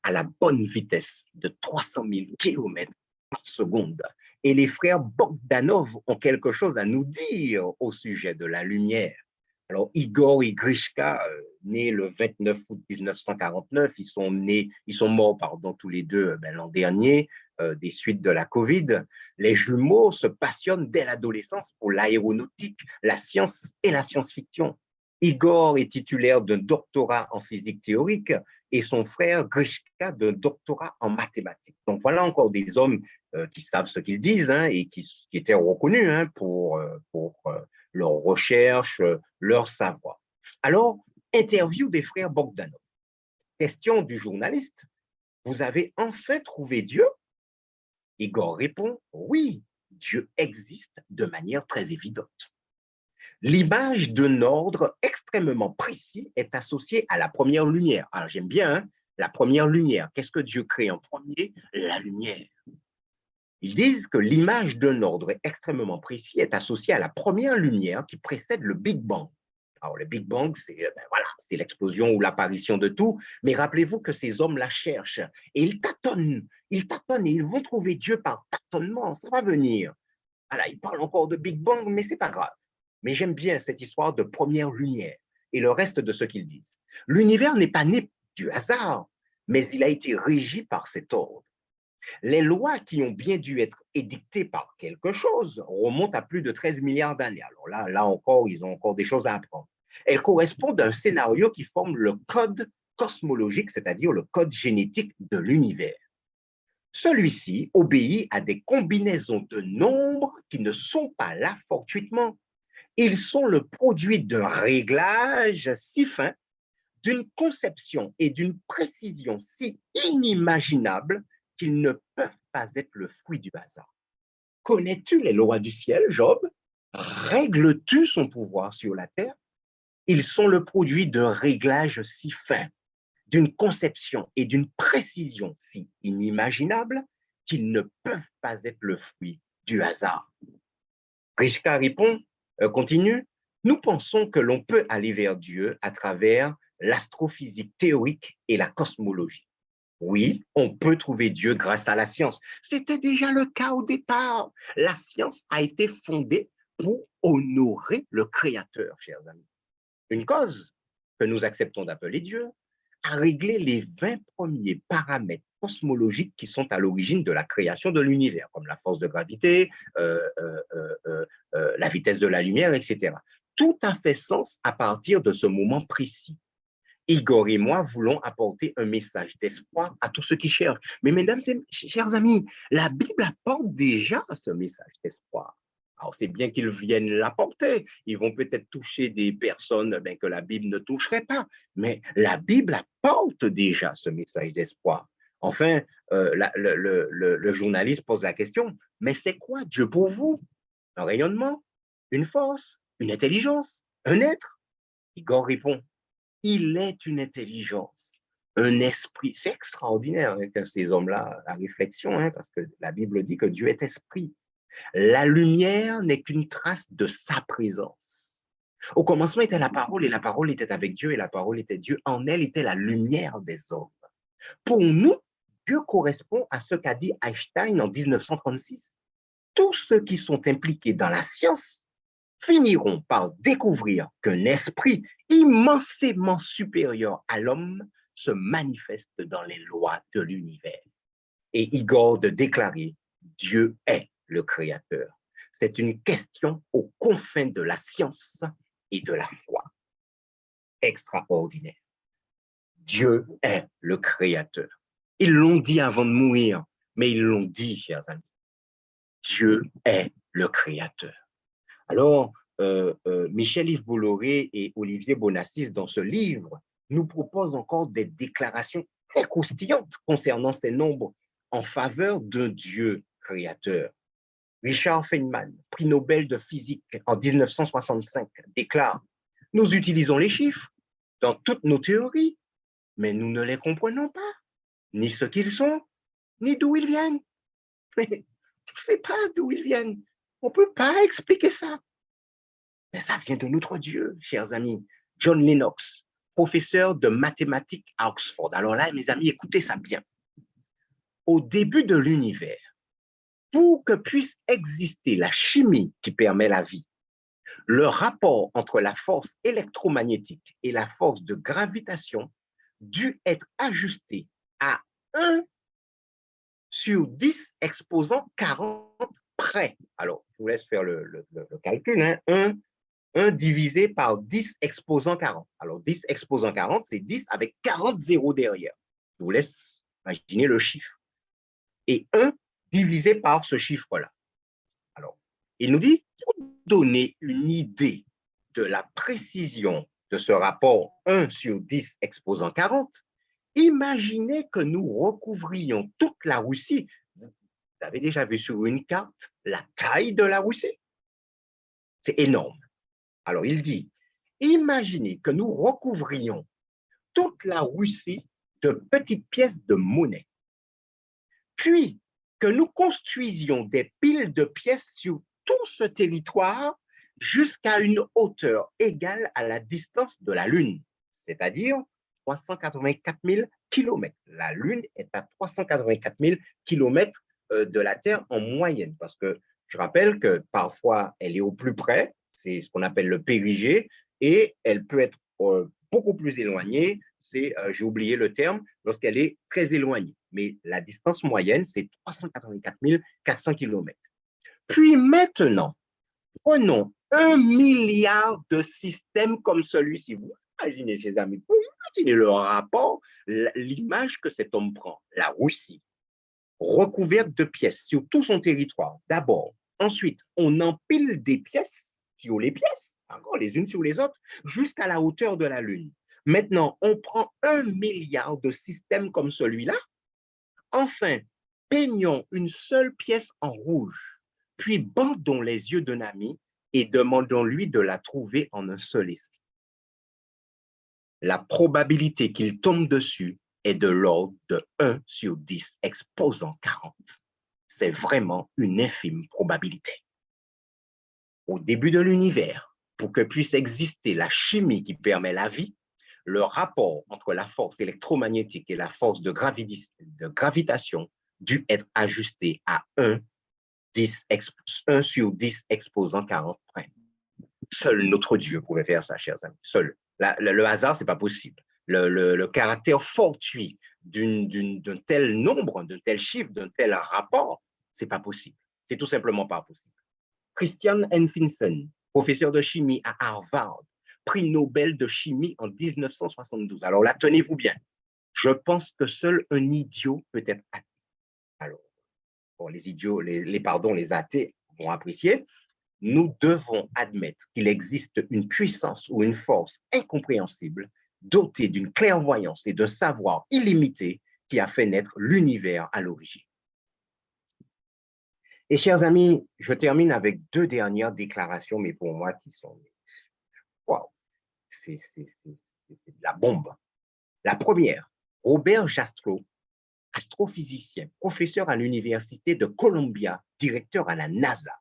à la bonne vitesse de 300 000 kilomètres par seconde. Et les frères Bogdanov ont quelque chose à nous dire au sujet de la lumière. Alors, Igor et Grishka, nés le 29 août 1949, ils sont morts, tous les deux l'an dernier, des suites de la COVID. Les jumeaux se passionnent dès l'adolescence pour l'aéronautique, la science et la science-fiction. Igor est titulaire d'un doctorat en physique théorique et son frère Grishka d'un doctorat en mathématiques. Donc voilà encore des hommes qui savent ce qu'ils disent et qui étaient reconnus pour leur recherche, leur savoir. Alors, interview des frères Bogdanov. Question du journaliste, vous avez enfin trouvé Dieu? Igor répond, oui, Dieu existe de manière très évidente. L'image d'un ordre extrêmement précis est associée à la première lumière. Alors, j'aime bien la première lumière. Qu'est-ce que Dieu crée en premier? La lumière. Ils disent que l'image d'un ordre extrêmement précis est associée à la première lumière qui précède le Big Bang. Alors, le Big Bang, c'est l'explosion ou l'apparition de tout, mais rappelez-vous que ces hommes la cherchent et ils tâtonnent et ils vont trouver Dieu par tâtonnement, ça va venir. Voilà, ils parlent encore de Big Bang, mais ce n'est pas grave. Mais j'aime bien cette histoire de première lumière et le reste de ce qu'ils disent. L'univers n'est pas né du hasard, mais il a été régi par cet ordre. Les lois qui ont bien dû être édictées par quelque chose remontent à plus de 13 milliards d'années. Alors là encore, ils ont encore des choses à apprendre. Elles correspondent à un scénario qui forme le code cosmologique, c'est-à-dire le code génétique de l'univers. Celui-ci obéit à des combinaisons de nombres qui ne sont pas là fortuitement. Ils sont le produit d'un réglage si fin, d'une conception et d'une précision si inimaginables qu'ils ne peuvent pas être le fruit du hasard. Connais-tu les lois du ciel, Job? Règles-tu son pouvoir sur la terre? Ils sont le produit d'un réglage si fin, d'une conception et d'une précision si inimaginables qu'ils ne peuvent pas être le fruit du hasard. Rishka répond, continue, nous pensons que l'on peut aller vers Dieu à travers l'astrophysique théorique et la cosmologie. Oui, on peut trouver Dieu grâce à la science. C'était déjà le cas au départ. La science a été fondée pour honorer le Créateur, chers amis. Une cause que nous acceptons d'appeler Dieu a réglé les 20 premiers paramètres cosmologiques qui sont à l'origine de la création de l'univers, comme la force de gravité, la vitesse de la lumière, etc. Tout a fait sens à partir de ce moment précis. Igor et moi voulons apporter un message d'espoir à tous ceux qui cherchent. Mais mesdames et chers amis, la Bible apporte déjà ce message d'espoir. Alors, c'est bien qu'ils viennent l'apporter. Ils vont peut-être toucher des personnes que la Bible ne toucherait pas. Mais la Bible apporte déjà ce message d'espoir. Enfin, le journaliste pose la question, mais c'est quoi Dieu pour vous? Un rayonnement, une force, une intelligence, un être? Igor répond, il est une intelligence, un esprit. C'est extraordinaire que ces hommes-là, la réflexion, parce que la Bible dit que Dieu est esprit. La lumière n'est qu'une trace de sa présence. Au commencement était la parole et la parole était avec Dieu et la parole était Dieu. En elle était la lumière des hommes. Pour nous, Dieu correspond à ce qu'a dit Einstein en 1936. Tous ceux qui sont impliqués dans la science finiront par découvrir qu'un esprit immensément supérieur à l'homme se manifeste dans les lois de l'univers. Et Igor de déclarer, Dieu est le Créateur. C'est une question aux confins de la science et de la foi. Extraordinaire. Dieu est le Créateur. Ils l'ont dit avant de mourir, mais ils l'ont dit, chers amis. Dieu est le Créateur. Alors, Michel-Yves Bolloré et Olivier Bonassis, dans ce livre, nous proposent encore des déclarations très croustillantes concernant ces nombres en faveur d'un Dieu créateur. Richard Feynman, prix Nobel de physique en 1965, déclare « Nous utilisons les chiffres dans toutes nos théories, mais nous ne les comprenons pas, ni ce qu'ils sont, ni d'où ils viennent. Mais on ne sait pas d'où ils viennent. On ne peut pas expliquer ça. Mais ça vient de notre Dieu, chers amis. John Lennox, professeur de mathématiques à Oxford. Alors là, mes amis, écoutez ça bien. Au début de l'univers, pour que puisse exister la chimie qui permet la vie, le rapport entre la force électromagnétique et la force de gravitation dut être ajusté à 1 sur 10 exposant 40 près. Alors, je vous laisse faire le calcul. 1 divisé par 10 exposant 40. Alors, 10 exposant 40, c'est 10 avec 40 zéros derrière. Je vous laisse imaginer le chiffre. Et 1 divisé par ce chiffre-là. Alors, il nous dit, pour donner une idée de la précision de ce rapport 1 sur 10 exposant 40, imaginez que nous recouvrions toute la Russie. Vous avez déjà vu sur une carte la taille de la Russie? C'est énorme. Alors, il dit, imaginez que nous recouvrions toute la Russie de petites pièces de monnaie, puis que nous construisions des piles de pièces sur tout ce territoire jusqu'à une hauteur égale à la distance de la Lune, c'est-à-dire 384 000 kilomètres. La Lune est à 384 000 kilomètres de la Terre en moyenne, parce que je rappelle que parfois elle est au plus près, c'est ce qu'on appelle le périgée, et elle peut être beaucoup plus éloignée, j'ai oublié le terme, lorsqu'elle est très éloignée. Mais la distance moyenne, c'est 384 400 kilomètres. Puis maintenant, prenons 1 milliard de systèmes comme celui-ci. Vous imaginez, chers amis, vous imaginez le rapport, l'image que cet homme prend, la Russie, recouverte de pièces sur tout son territoire, d'abord. Ensuite, on empile des pièces sur les pièces, encore les unes sur les autres, jusqu'à la hauteur de la Lune. Maintenant, on prend 1 milliard de systèmes comme celui-là. Enfin, peignons une seule pièce en rouge, puis bandons les yeux d'un ami et demandons-lui de la trouver en un seul instant. La probabilité qu'il tombe dessus est de l'ordre de 1 sur 10 exposant 40. C'est vraiment une infime probabilité. Au début de l'univers, pour que puisse exister la chimie qui permet la vie, le rapport entre la force électromagnétique et la force de gravitation dut être ajusté à 1 sur 10 exposant 40 près. Seul notre Dieu pouvait faire ça, chers amis. Seul. Le hasard, ce n'est pas possible. Le caractère fortuit d'un tel nombre, d'un tel chiffre, d'un tel rapport, ce n'est pas possible. C'est tout simplement pas possible. Christian Hanfinson, professeur de chimie à Harvard, prix Nobel de chimie en 1972. Alors là, tenez-vous bien. Je pense que seul un idiot peut être athée. Alors, bon, les idiots, les athées vont apprécier. nous devons admettre qu'il existe une puissance ou une force incompréhensible, dotée d'une clairvoyance et d'un savoir illimité qui a fait naître l'univers à l'origine. Et chers amis, je termine avec deux dernières déclarations, mais pour moi qui sont, wow, c'est de la bombe. La première, Robert Jastrow, astrophysicien, professeur à l'Université de Columbia, directeur à la NASA.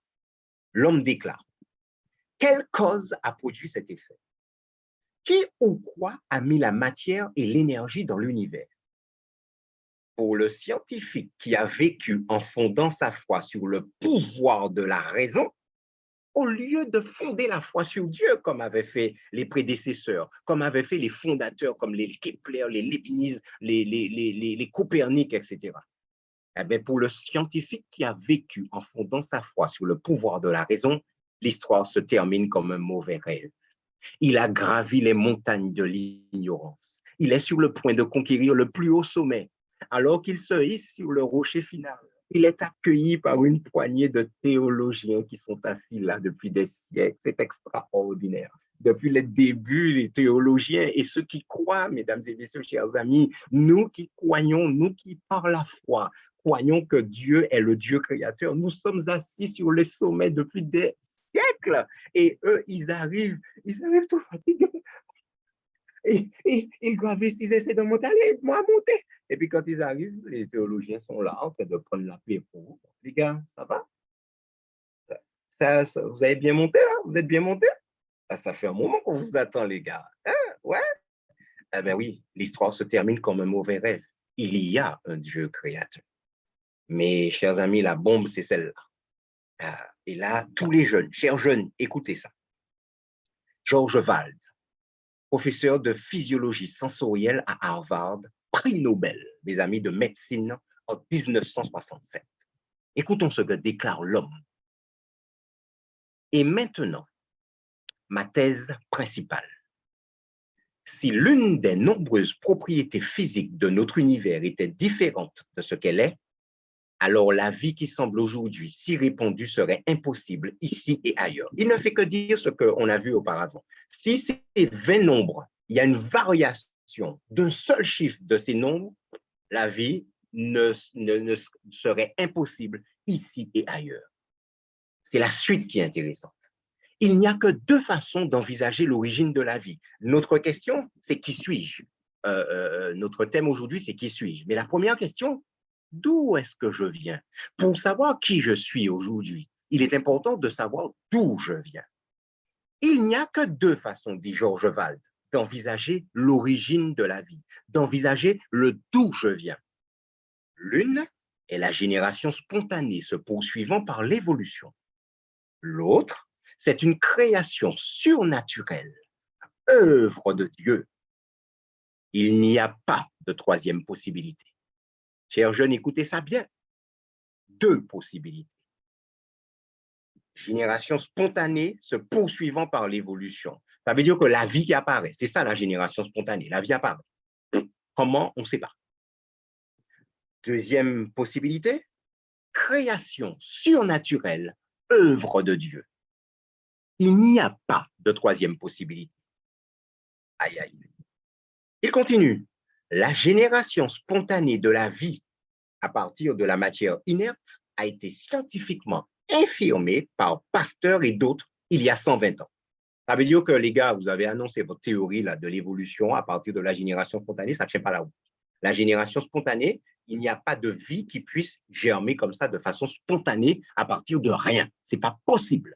L'homme déclare: quelle cause a produit cet effet? Qui ou quoi a mis la matière et l'énergie dans l'univers? Pour le scientifique qui a vécu en fondant sa foi sur le pouvoir de la raison, au lieu de fonder la foi sur Dieu, comme avaient fait les prédécesseurs, comme avaient fait les fondateurs, comme les Kepler, les Leibniz, les Copernic, etc. Eh bien, pour le scientifique qui a vécu en fondant sa foi sur le pouvoir de la raison, l'histoire se termine comme un mauvais rêve. Il a gravi les montagnes de l'ignorance. Il est sur le point de conquérir le plus haut sommet. Alors qu'il se hisse sur le rocher final, il est accueilli par une poignée de théologiens qui sont assis là depuis des siècles. C'est extraordinaire. Depuis le début, les théologiens et ceux qui croient, mesdames et messieurs, chers amis, nous qui croyons, nous qui par la foi, croyons que Dieu est le Dieu créateur, nous sommes assis sur les sommets depuis des siècles. Et eux, ils arrivent tout fatigués. Et ils gravissent, ils essaient de monter, allez, moi monter. Et puis quand ils arrivent, les théologiens sont là en train de prendre la paix pour vous. Les gars, ça va? Vous avez bien monté là? Vous êtes bien monté? Ça fait un moment qu'on vous attend, les gars. Hein? Ouais? Eh bien oui, l'histoire se termine comme un mauvais rêve. Il y a un Dieu créateur. Mais, chers amis, la bombe, c'est celle-là. Et là, tous les jeunes, chers jeunes, écoutez ça. George Wald, professeur de physiologie sensorielle à Harvard, prix Nobel, mes amis, de médecine en 1967. Écoutons ce que déclare l'homme. Et maintenant, ma thèse principale. Si l'une des nombreuses propriétés physiques de notre univers était différente de ce qu'elle est, alors la vie qui semble aujourd'hui si répandue serait impossible ici et ailleurs. Il ne fait que dire ce qu'on a vu auparavant. Si ces 20 nombres, il y a une variation d'un seul chiffre de ces nombres, la vie ne serait impossible ici et ailleurs. C'est la suite qui est intéressante. Il n'y a que deux façons d'envisager l'origine de la vie. Notre question, c'est qui suis-je? Notre thème aujourd'hui, c'est qui suis-je? Mais la première question, d'où est-ce que je viens? Pour savoir qui je suis aujourd'hui, il est important de savoir d'où je viens. Il n'y a que deux façons, dit George Wald, d'envisager l'origine de la vie, d'envisager le d'où je viens. L'une est la génération spontanée se poursuivant par l'évolution. L'autre, c'est une création surnaturelle, œuvre de Dieu. Il n'y a pas de troisième possibilité. Chers jeunes, écoutez ça bien. Deux possibilités. Génération spontanée se poursuivant par l'évolution. Ça veut dire que la vie qui apparaît, c'est ça la génération spontanée, la vie apparaît. Comment? On ne sait pas. Deuxième possibilité, création surnaturelle, œuvre de Dieu. Il n'y a pas de troisième possibilité. Aïe, aïe. Il continue. La génération spontanée de la vie à partir de la matière inerte a été scientifiquement infirmée par Pasteur et d'autres il y a 120 ans. Ça veut dire que les gars, vous avez annoncé votre théorie là, de l'évolution à partir de la génération spontanée, ça ne tient pas la route. La génération spontanée, il n'y a pas de vie qui puisse germer comme ça de façon spontanée à partir de rien. Ce n'est pas possible.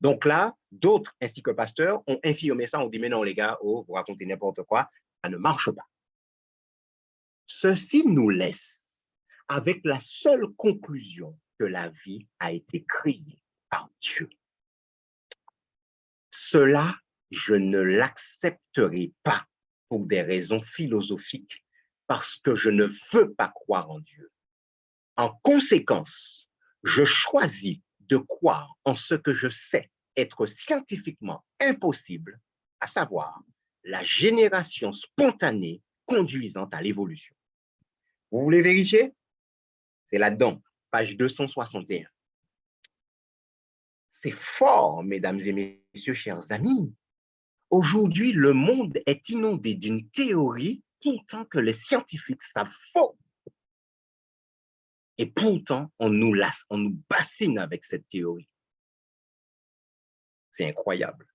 Donc là, d'autres, ainsi que Pasteur, ont infirmé ça, on dit, mais non les gars, oh, vous racontez n'importe quoi, ça ne marche pas. Ceci nous laisse avec la seule conclusion que la vie a été créée par Dieu. Cela, je ne l'accepterai pas pour des raisons philosophiques, parce que je ne veux pas croire en Dieu. En conséquence, je choisis de croire en ce que je sais être scientifiquement impossible, à savoir la génération spontanée conduisant à l'évolution. Vous voulez vérifier? C'est là-dedans, page 261. C'est fort, mesdames et messieurs, chers amis. Aujourd'hui, le monde est inondé d'une théorie pourtant que les scientifiques savent faux. Et pourtant, on nous bassine avec cette théorie. C'est incroyable.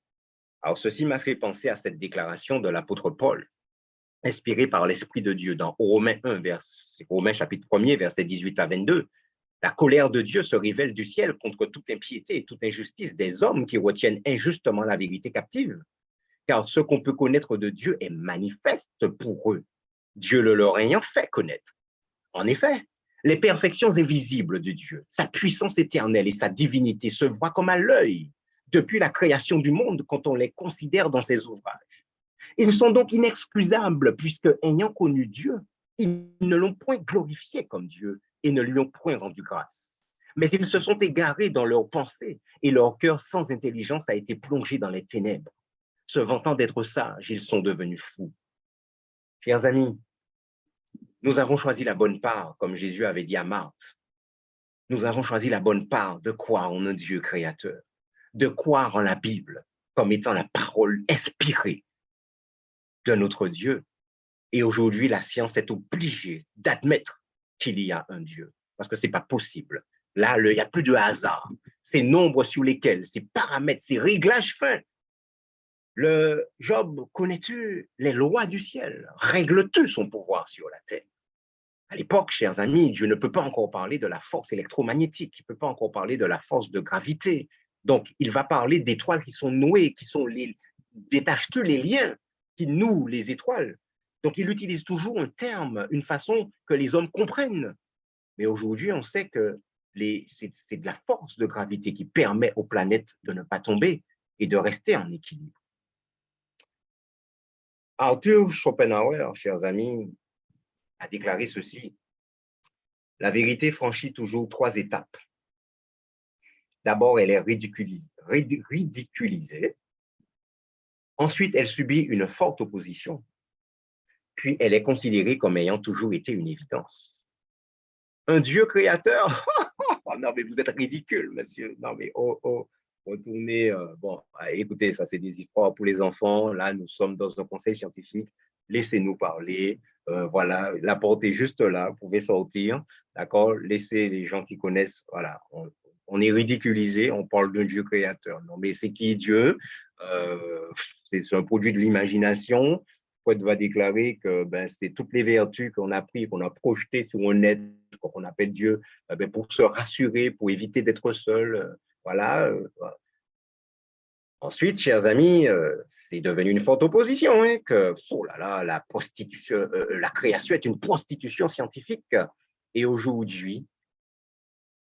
Alors, ceci m'a fait penser à cette déclaration de l'apôtre Paul, inspirée par l'Esprit de Dieu dans Romains 1, Romains chapitre 1er, versets 18 à 22. La colère de Dieu se révèle du ciel contre toute impiété et toute injustice des hommes qui retiennent injustement la vérité captive. Car ce qu'on peut connaître de Dieu est manifeste pour eux, Dieu le leur ayant fait connaître. En effet, les perfections invisibles de Dieu, sa puissance éternelle et sa divinité se voient comme à l'œil depuis la création du monde quand on les considère dans ses ouvrages. Ils sont donc inexcusables puisque, ayant connu Dieu, ils ne l'ont point glorifié comme Dieu et ne lui ont point rendu grâce. Mais ils se sont égarés dans leurs pensées et leur cœur sans intelligence a été plongé dans les ténèbres. Se vantant d'être sages, ils sont devenus fous. Chers amis, nous avons choisi la bonne part, comme Jésus avait dit à Marthe. Nous avons choisi la bonne part de croire en un Dieu créateur, de croire en la Bible comme étant la parole inspirée de notre Dieu. Et aujourd'hui, la science est obligée d'admettre qu'il y a un Dieu, parce que ce n'est pas possible. Là, il n'y a plus de hasard. Ces nombres sur lesquels, ces paramètres, ces réglages fins, le Job, connais-tu les lois du ciel? Règle-tu son pouvoir sur la terre? À l'époque, chers amis, Dieu ne peut pas encore parler de la force électromagnétique, il ne peut pas encore parler de la force de gravité. Donc, il va parler d'étoiles qui sont nouées, qui sont les... Détaches-tu les liens qui nouent les étoiles? Donc, il utilise toujours un terme, une façon que les hommes comprennent. Mais aujourd'hui, on sait que c'est de la force de gravité qui permet aux planètes de ne pas tomber et de rester en équilibre. Arthur Schopenhauer, chers amis, a déclaré ceci. La vérité franchit toujours 3 étapes. D'abord, elle est ridiculisée. Ensuite, elle subit une forte opposition. Puis, elle est considérée comme ayant toujours été une évidence. Un Dieu créateur? Oh, non, mais vous êtes ridicule, monsieur. Non, mais retournez. Bon, écoutez, ça, c'est des histoires pour les enfants. Là, nous sommes dans un conseil scientifique. Laissez-nous parler. Voilà, la porte est juste là. Vous pouvez sortir. D'accord? Laissez les gens qui connaissent. Voilà, on est ridiculisé. On parle d'un Dieu créateur. Non, mais c'est qui Dieu? C'est un produit de l'imagination. Freud va déclarer que c'est toutes les vertus qu'on a prises, qu'on a projetées sur un être qu'on appelle Dieu, pour se rassurer, pour éviter d'être seul. Voilà. Ensuite, chers amis, c'est devenu une forte opposition, hein, que oh là là, la création est une prostitution scientifique. Et aujourd'hui,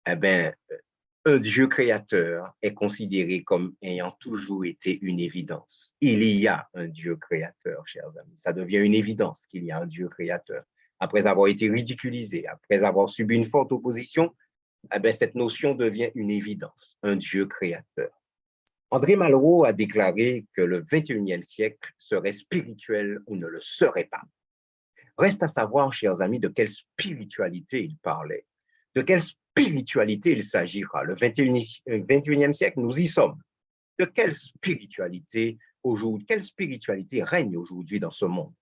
un Dieu créateur est considéré comme ayant toujours été une évidence. Il y a un Dieu créateur, chers amis. Ça devient une évidence qu'il y a un Dieu créateur. Après avoir été ridiculisé, après avoir subi une forte opposition, cette notion devient une évidence, un Dieu créateur. André Malraux a déclaré que le 21e siècle serait spirituel ou ne le serait pas. Reste à savoir, chers amis, de quelle spiritualité il parlait. De quelle spiritualité il s'agira? Le 21e siècle, nous y sommes. De quelle spiritualité aujourd'hui, quelle spiritualité règne aujourd'hui dans ce monde?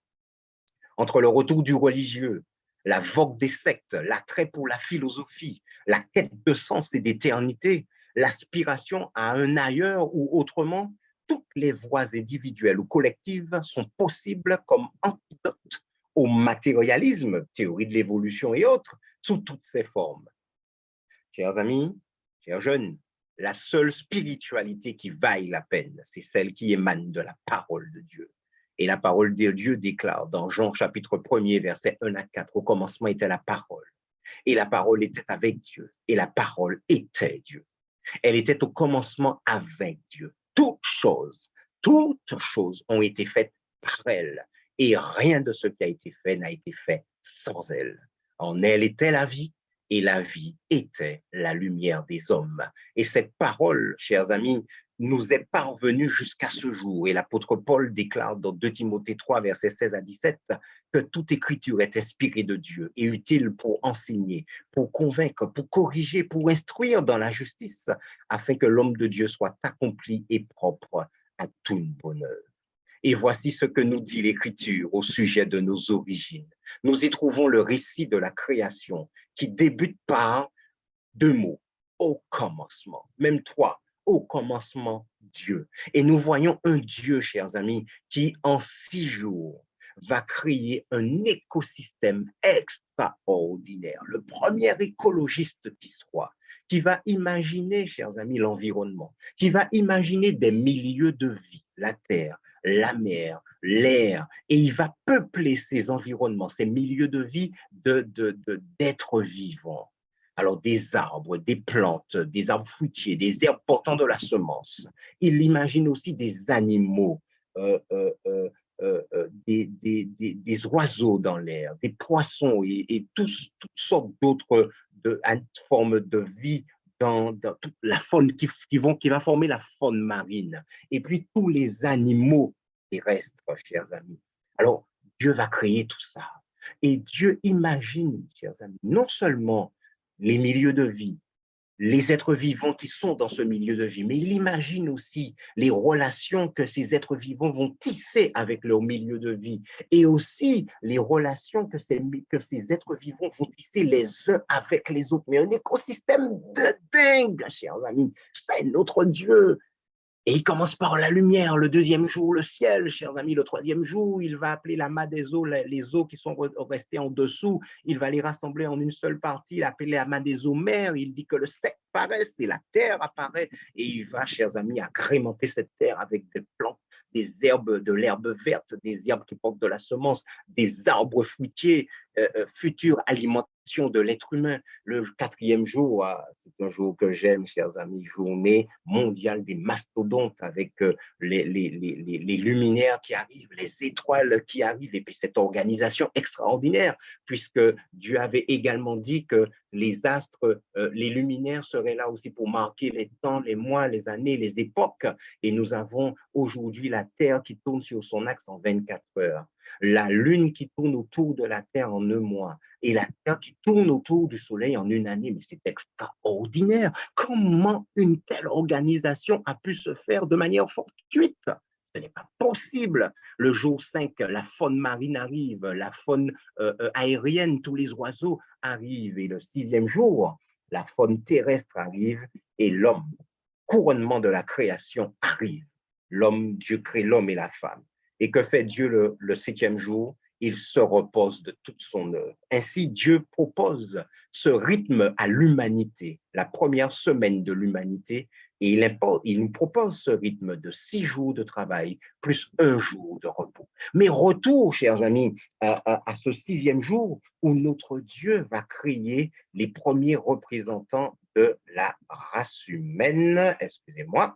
Entre le retour du religieux, la vogue des sectes, l'attrait pour la philosophie, la quête de sens et d'éternité, l'aspiration à un ailleurs ou autrement, toutes les voies individuelles ou collectives sont possibles comme antidote au matérialisme, théorie de l'évolution et autres, sous toutes ses formes. Chers amis, chers jeunes, la seule spiritualité qui vaille la peine, c'est celle qui émane de la parole de Dieu. Et la parole de Dieu déclare dans Jean chapitre 1er, versets 1 à 4, au commencement était la parole. Et la parole était avec Dieu. Et la parole était Dieu. Elle était au commencement avec Dieu. Toutes choses ont été faites par elle. Et rien de ce qui a été fait n'a été fait sans elle. En elle était la vie, et la vie était la lumière des hommes. Et cette parole, chers amis, nous est parvenu jusqu'à ce jour. Et l'apôtre Paul déclare dans 2 Timothée 3, versets 16 à 17, que toute écriture est inspirée de Dieu et utile pour enseigner, pour convaincre, pour corriger, pour instruire dans la justice, afin que l'homme de Dieu soit accompli et propre à toute bonne œuvre. Et voici ce que nous dit l'Écriture au sujet de nos origines. Nous y trouvons le récit de la création qui débute par 2 mots, au commencement, même 3, au commencement Dieu. Et nous voyons un Dieu, chers amis, qui en 6 jours va créer un écosystème extraordinaire, le premier écologiste qui soit, qui va imaginer, chers amis, l'environnement, qui va imaginer des milieux de vie, la terre, la mer, l'air, et il va peupler ces environnements, ces milieux de vie d'êtres vivants. Alors, des arbres, des plantes, des arbres fruitiers, des herbes portant de la semence. Il imagine aussi des animaux, des oiseaux dans l'air, des poissons et toutes sortes d'autres formes de vie dans toute la faune qui va former la faune marine. Et puis tous les animaux terrestres, chers amis. Alors, Dieu va créer tout ça. Et Dieu imagine, chers amis, non seulement les milieux de vie, les êtres vivants qui sont dans ce milieu de vie, mais il imagine aussi les relations que ces êtres vivants vont tisser avec leur milieu de vie et aussi les relations que ces êtres vivants vont tisser les uns avec les autres. Mais un écosystème de dingue, chers amis, c'est notre Dieu. Et il commence par la lumière, le 2e jour, le ciel, chers amis. Le 3e jour, il va appeler la main des eaux, les eaux qui sont restées en dessous. Il va les rassembler en une seule partie, l'appeler la main des eaux mers. Il dit que le sec paraisse et la terre apparaît. Et il va, chers amis, agrémenter cette terre avec des plantes, des herbes, de l'herbe verte, des herbes qui portent de la semence, des arbres fruitiers, future alimentation de l'être humain. Le 4e jour, c'est un jour que j'aime, chers amis, journée mondiale des mastodontes avec les luminaires qui arrivent, les étoiles qui arrivent, et puis cette organisation extraordinaire, puisque Dieu avait également dit que les astres, les luminaires seraient là aussi pour marquer les temps, les mois, les années, les époques, et nous avons aujourd'hui la Terre qui tourne sur son axe en 24 heures. La Lune qui tourne autour de la Terre en 1 mois et la Terre qui tourne autour du Soleil en 1 année. Mais c'est extraordinaire. Comment une telle organisation a pu se faire de manière fortuite? Ce n'est pas possible. Le jour 5, la faune marine arrive, la faune aérienne, tous les oiseaux arrivent. Et le 6e jour, la faune terrestre arrive et l'homme, couronnement de la création, arrive. L'homme, Dieu crée l'homme et la femme. Et que fait Dieu le 7e jour? Il se repose de toute son œuvre. Ainsi, Dieu propose ce rythme à l'humanité, la première semaine de l'humanité, et il nous propose ce rythme de 6 jours de travail plus 1 jour de repos. Mais retour, chers amis, à ce 6e jour où notre Dieu va créer les premiers représentants de la race humaine, excusez-moi,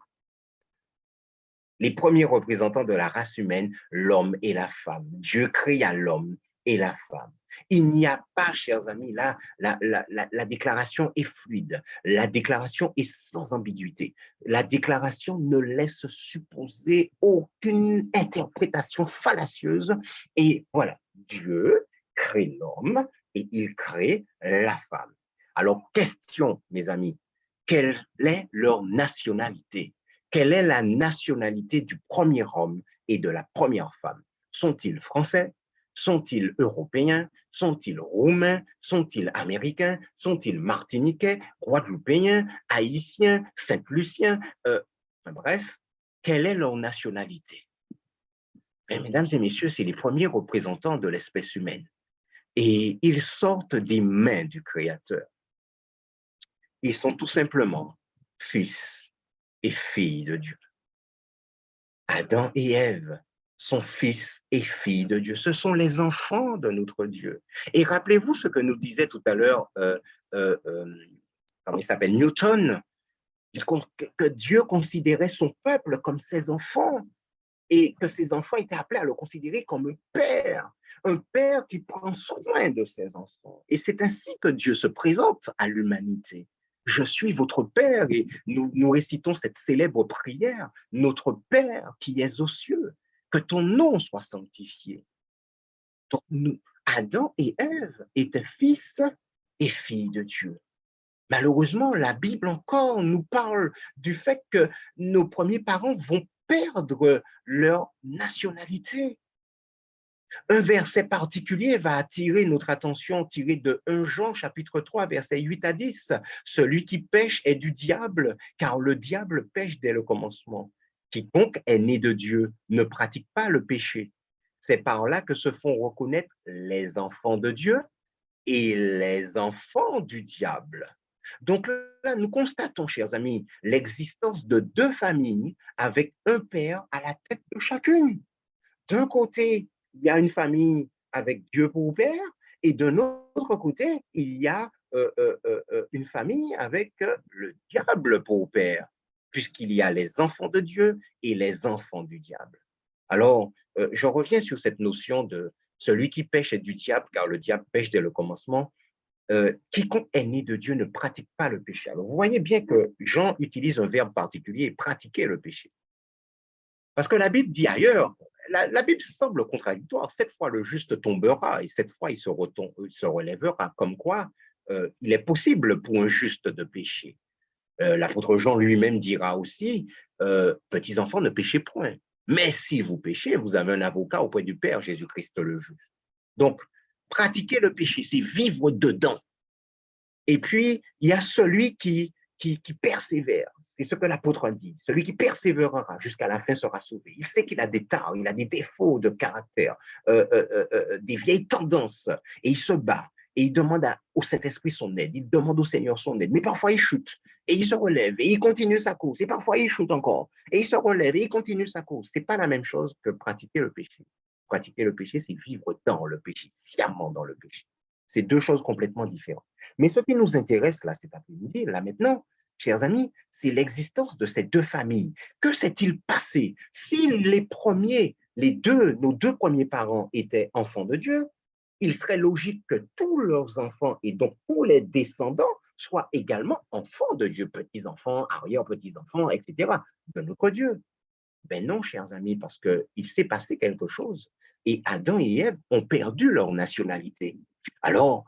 les premiers représentants de la race humaine, l'homme et la femme. Dieu créa l'homme et la femme. Il n'y a pas, chers amis, là, la déclaration est fluide, la déclaration est sans ambiguïté. La déclaration ne laisse supposer aucune interprétation fallacieuse. Et voilà, Dieu crée l'homme et il crée la femme. Alors, question, mes amis, quelle est leur nationalité? Quelle est la nationalité du premier homme et de la première femme? Sont-ils français? Sont-ils européens? Sont-ils roumains? Sont-ils américains? Sont-ils martiniquais, guadeloupéens, haïtiens, saint-luciens? Bref, quelle est leur nationalité? Et mesdames et messieurs, c'est les premiers représentants de l'espèce humaine. Et ils sortent des mains du Créateur. Ils sont tout simplement fils et filles de Dieu. Adam et Ève sont fils et filles de Dieu. Ce sont les enfants de notre Dieu. Et rappelez-vous ce que nous disait tout à l'heure, comment il s'appelle, Newton, que Dieu considérait son peuple comme ses enfants et que ses enfants étaient appelés à le considérer comme un père qui prend soin de ses enfants. Et c'est ainsi que Dieu se présente à l'humanité. je suis votre Père, et nous récitons cette célèbre prière, notre Père qui es aux cieux, que ton nom soit sanctifié. Donc, Adam et Ève étaient fils et filles de Dieu. Malheureusement, la Bible encore nous parle du fait que nos premiers parents vont perdre leur nationalité. Un verset particulier va attirer notre attention, tiré de 1 Jean chapitre 3, versets 8 à 10. Celui qui pêche est du diable, car le diable pêche dès le commencement. Quiconque est né de Dieu ne pratique pas le péché. C'est par là que se font reconnaître les enfants de Dieu et les enfants du diable. Donc là, nous constatons, chers amis, l'existence de deux familles avec un père à la tête de chacune. D'un côté, il y a une famille avec Dieu pour père, et d'un autre côté, il y a une famille avec le diable pour père, puisqu'il y a les enfants de Dieu et les enfants du diable. Alors, je reviens sur cette notion de celui qui pêche est du diable, car le diable pêche dès le commencement. Quiconque est né de Dieu ne pratique pas le péché. Alors, vous voyez bien que Jean utilise un verbe particulier, pratiquer le péché. Parce que la Bible dit ailleurs, la Bible semble contradictoire. Cette fois, le juste tombera et cette fois, il se relèvera. Comme quoi, il est possible pour un juste de pécher. L'apôtre Jean lui-même dira aussi, petits enfants, ne péchez point. Mais si vous péchez, vous avez un avocat auprès du Père, Jésus-Christ le juste. Donc, pratiquer le péché, c'est vivre dedans. Et puis, il y a celui qui persévère. C'est ce que l'apôtre dit. Celui qui persévérera jusqu'à la fin sera sauvé. Il sait qu'il a des tares, il a des défauts de caractère, des vieilles tendances, et il se bat. Et il demande au Saint-Esprit son aide, il demande au Seigneur son aide. Mais parfois, il chute, et il se relève, et il continue sa course. Et parfois, il chute encore, et il se relève, et il continue sa course. Ce n'est pas la même chose que pratiquer le péché. Pratiquer le péché, c'est vivre dans le péché, sciemment dans le péché. C'est deux choses complètement différentes. Mais ce qui nous intéresse là cet après-midi, là maintenant, chers amis, c'est l'existence de ces deux familles. Que s'est-il passé si les premiers, nos deux premiers parents étaient enfants de Dieu? Il serait logique que tous leurs enfants et donc tous les descendants soient également enfants de Dieu, petits-enfants, arrière-petits-enfants, etc., de notre Dieu. Ben non, chers amis, parce qu'il s'est passé quelque chose et Adam et Ève ont perdu leur nationalité. Alors,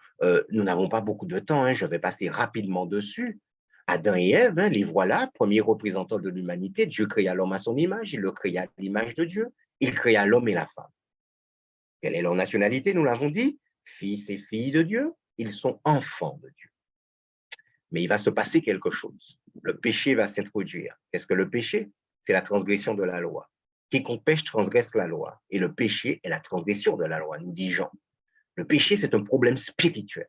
nous n'avons pas beaucoup de temps, hein, je vais passer rapidement dessus. Adam et Ève, hein, les voilà, premiers représentants de l'humanité. Dieu créa l'homme à son image, il le créa à l'image de Dieu, il créa l'homme et la femme. Quelle est leur nationalité, nous l'avons dit? Fils et filles de Dieu, ils sont enfants de Dieu. Mais il va se passer quelque chose. Le péché va s'introduire. Qu'est-ce que le péché? C'est la transgression de la loi. Quiconque pêche transgresse la loi. Et le péché est la transgression de la loi, nous dit Jean. Le péché, c'est un problème spirituel,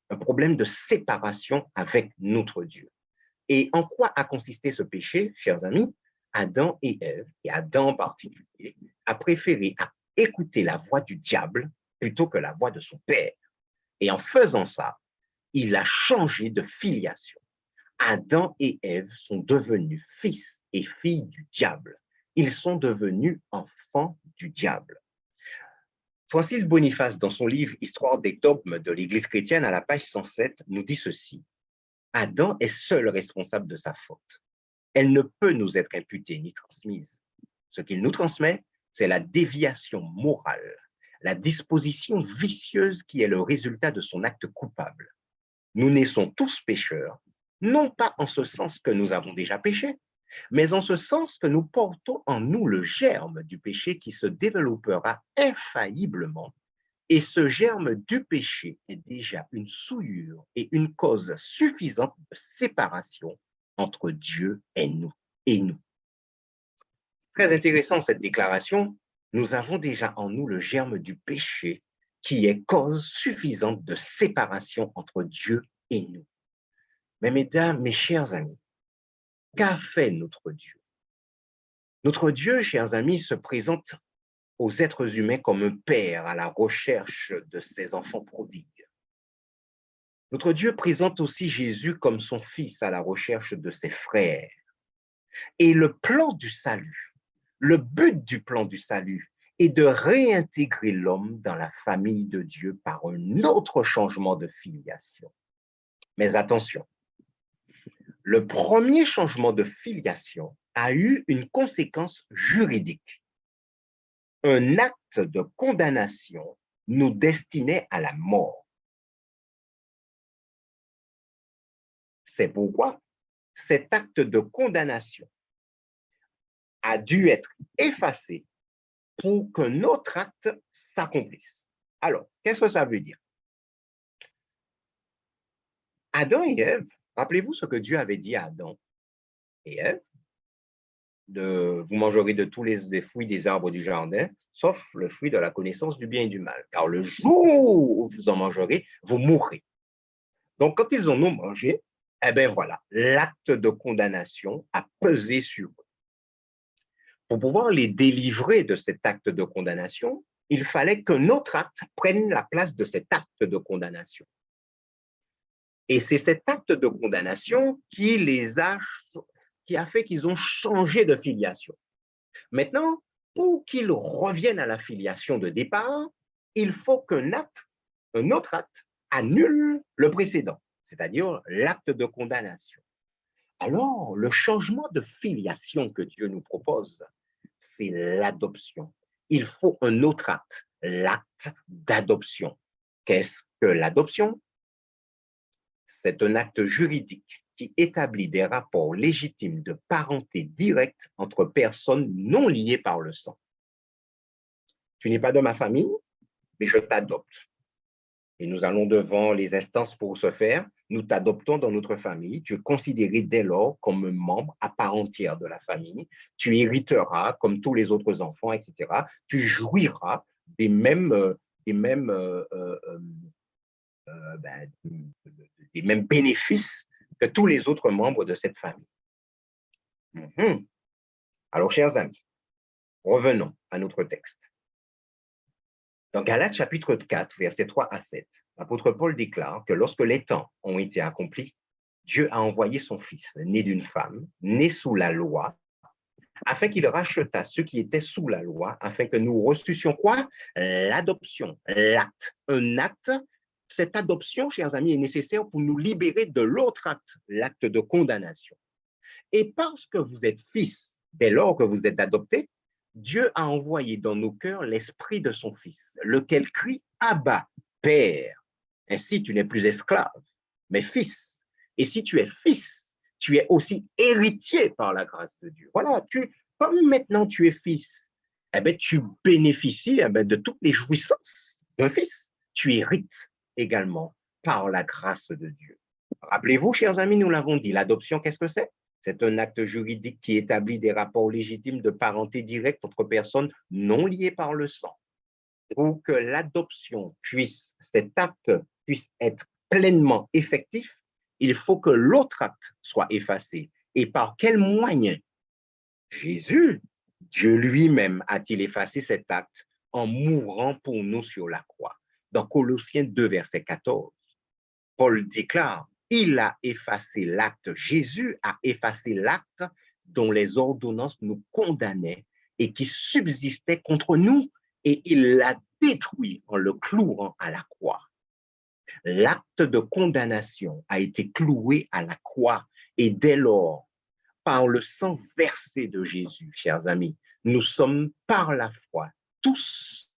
un problème de séparation avec notre Dieu. Et en quoi a consisté ce péché, chers amis? Adam et Ève, et Adam en particulier, a préféré écouter la voix du diable plutôt que la voix de son père. Et en faisant ça, il a changé de filiation. Adam et Ève sont devenus fils et filles du diable. Ils sont devenus enfants du diable. Francis Boniface, dans son livre Histoire des dogmes de l'Église chrétienne, à la page 107, nous dit ceci. Adam est seul responsable de sa faute. Elle ne peut nous être imputée ni transmise. Ce qu'il nous transmet, c'est la déviation morale, la disposition vicieuse qui est le résultat de son acte coupable. Nous naissons tous pécheurs, non pas en ce sens que nous avons déjà péché, mais en ce sens que nous portons en nous le germe du péché qui se développera infailliblement. Et ce germe du péché est déjà une souillure et une cause suffisante de séparation entre Dieu et nous. Très intéressant cette déclaration. Nous avons déjà en nous le germe du péché qui est cause suffisante de séparation entre Dieu et nous. Mais mesdames, mes chers amis, qu'a fait notre Dieu? Notre Dieu, chers amis, se présente aux êtres humains comme un père à la recherche de ses enfants prodigues. Notre Dieu présente aussi Jésus comme son fils à la recherche de ses frères. Et le plan du salut, le but du plan du salut est de réintégrer l'homme dans la famille de Dieu par un autre changement de filiation. Mais attention, Le premier changement de filiation a eu une conséquence juridique. Un acte de condamnation nous destinait à la mort. C'est pourquoi cet acte de condamnation a dû être effacé pour qu'un autre acte s'accomplisse. Alors, qu'est-ce que ça veut dire? Adam et Ève, rappelez-vous ce que Dieu avait dit à Adam et Ève, vous mangerez de tous les fruits des arbres du jardin, sauf le fruit de la connaissance du bien et du mal. Car le jour où vous en mangerez, vous mourrez. Donc, quand ils en ont mangé, eh bien voilà, l'acte de condamnation a pesé sur eux. Pour pouvoir les délivrer de cet acte de condamnation, il fallait qu'un autre acte prenne la place de cet acte de condamnation. Et c'est cet acte de condamnation qui a fait qu'ils ont changé de filiation. Maintenant, pour qu'ils reviennent à la filiation de départ, il faut un autre acte, annule le précédent, c'est-à-dire l'acte de condamnation. Alors, le changement de filiation que Dieu nous propose, c'est l'adoption. Il faut un autre acte, l'acte d'adoption. Qu'est-ce que l'adoption? C'est un acte juridique qui établit des rapports légitimes de parenté directe entre personnes non liées par le sang. Tu n'es pas de ma famille, mais je t'adopte. Et nous allons devant les instances pour ce faire. Nous t'adoptons dans notre famille. Tu es considéré dès lors comme un membre à part entière de la famille. Tu hériteras comme tous les autres enfants, etc. Tu jouiras des mêmes, des mêmes bénéfices que tous les autres membres de cette famille. Alors, chers amis, revenons à notre texte. Dans Galates chapitre 4, versets 3 à 7, l'apôtre Paul déclare que lorsque les temps ont été accomplis, Dieu a envoyé son Fils, né d'une femme, né sous la loi, afin qu'il rachetât ceux qui étaient sous la loi, afin que nous reçussions quoi? L'adoption, l'acte. Un acte, cette adoption, chers amis, est nécessaire pour nous libérer de l'autre acte, l'acte de condamnation. Et parce que vous êtes fils, dès lors que vous êtes adoptés, Dieu a envoyé dans nos cœurs l'esprit de son Fils, lequel crie « Abba, Père ». Ainsi, tu n'es plus esclave, mais fils. Et si tu es fils, tu es aussi héritier par la grâce de Dieu. Voilà, comme maintenant tu es fils, eh bien, tu bénéficies de toutes les jouissances d'un fils. Tu hérites également par la grâce de Dieu. Rappelez-vous, chers amis, nous l'avons dit, l'adoption, qu'est-ce que c'est? C'est un acte juridique qui établit des rapports légitimes de parenté directe entre personnes non liées par le sang. Pour que l'adoption cet acte puisse être pleinement effectif, il faut que l'autre acte soit effacé. Et par quel moyen? Jésus, Dieu lui-même, a-t-il effacé cet acte en mourant pour nous sur la croix? Dans Colossiens 2, verset 14, Paul déclare, il a effacé l'acte, Jésus a effacé l'acte dont les ordonnances nous condamnaient et qui subsistait contre nous, et il l'a détruit en le clouant à la croix. L'acte de condamnation a été cloué à la croix, et dès lors, par le sang versé de Jésus, chers amis, nous sommes par la foi tous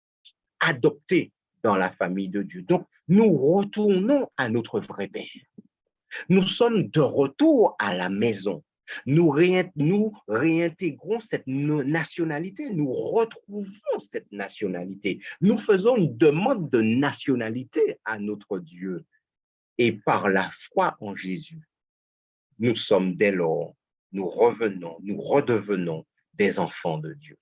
adoptés dans la famille de Dieu. Donc, nous retournons à notre vrai Père. Nous sommes de retour à la maison. Nous réintégrons cette nationalité, nous retrouvons cette nationalité. Nous faisons une demande de nationalité à notre Dieu. Et par la foi en Jésus, nous sommes dès lors, nous redevenons des enfants de Dieu.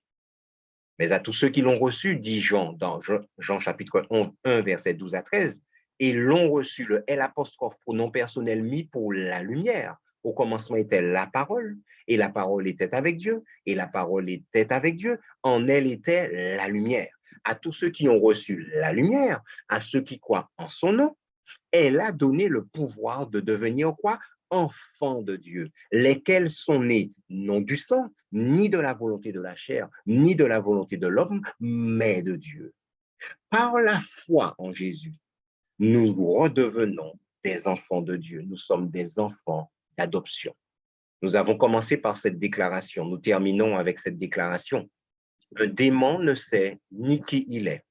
Mais à tous ceux qui l'ont reçu, dit Jean, dans Jean chapitre 1, verset 12 à 13, et l'ont reçu, le L apostrophe pronom personnel mis pour la lumière. Au commencement était la parole, et la parole était avec Dieu, et la parole était avec Dieu. En elle était la lumière. À tous ceux qui ont reçu la lumière, à ceux qui croient en son nom, elle a donné le pouvoir de devenir quoi? Enfants de Dieu, lesquels sont nés non du sang, ni de la volonté de la chair, ni de la volonté de l'homme, mais de Dieu. Par la foi en Jésus, nous redevenons des enfants de Dieu. Nous sommes des enfants d'adoption. Nous avons commencé par cette déclaration. Nous terminons avec cette déclaration. Un démon ne sait ni qui il est,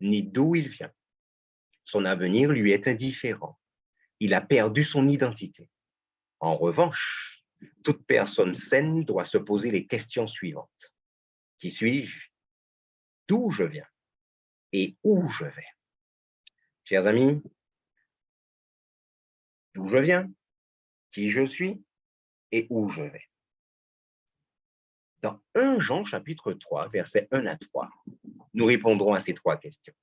ni d'où il vient. Son avenir lui est indifférent. Il a perdu son identité. En revanche, toute personne saine doit se poser les questions suivantes. Qui suis-je? D'où je viens? Et où je vais? Chers amis, d'où je viens, qui je suis et où je vais. Dans 1 Jean chapitre 3, versets 1 à 3, nous répondrons à ces 3 questions.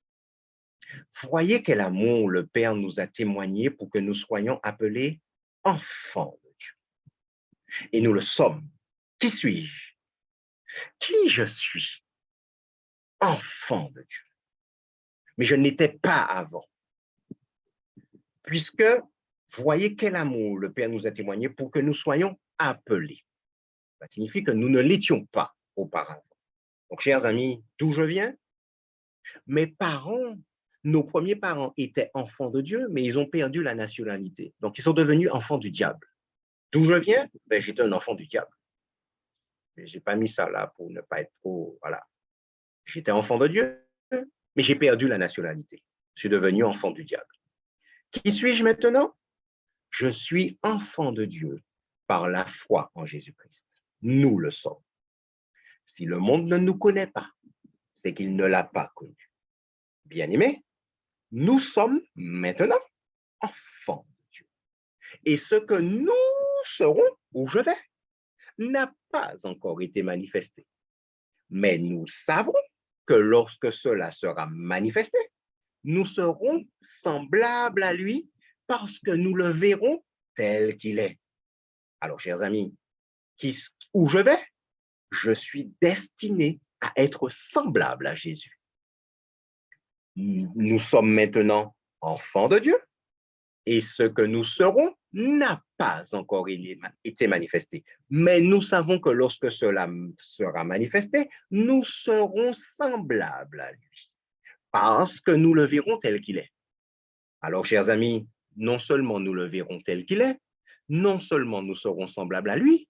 Voyez quel amour le Père nous a témoigné pour que nous soyons appelés enfants de Dieu. Et nous le sommes. Qui suis-je? Qui je suis? Enfant de Dieu. Mais je n'étais pas avant. Puisque, voyez quel amour le Père nous a témoigné pour que nous soyons appelés. Ça signifie que nous ne l'étions pas auparavant. Donc, chers amis, d'où je viens? Mes parents, nos premiers parents étaient enfants de Dieu, mais ils ont perdu la nationalité. Donc, ils sont devenus enfants du diable. D'où je viens? Ben, j'étais un enfant du diable. Je n'ai pas mis ça là pour ne pas être trop... Voilà. J'étais enfant de Dieu, mais j'ai perdu la nationalité. Je suis devenu enfant du diable. Qui suis-je maintenant? Je suis enfant de Dieu par la foi en Jésus-Christ. Nous le sommes. Si le monde ne nous connaît pas, c'est qu'il ne l'a pas connu. Bien-aimés, nous sommes maintenant enfants de Dieu. Et ce que nous serons, où je vais, n'a pas encore été manifesté. Mais nous savons que lorsque cela sera manifesté, nous serons semblables à lui parce que nous le verrons tel qu'il est. Alors, chers amis, où je vais? Je suis destiné à être semblable à Jésus. Nous sommes maintenant enfants de Dieu et ce que nous serons n'a pas encore été manifesté. Mais nous savons que lorsque cela sera manifesté, nous serons semblables à lui parce que nous le verrons tel qu'il est. Alors, chers amis, non seulement nous le verrons tel qu'il est, non seulement nous serons semblables à lui,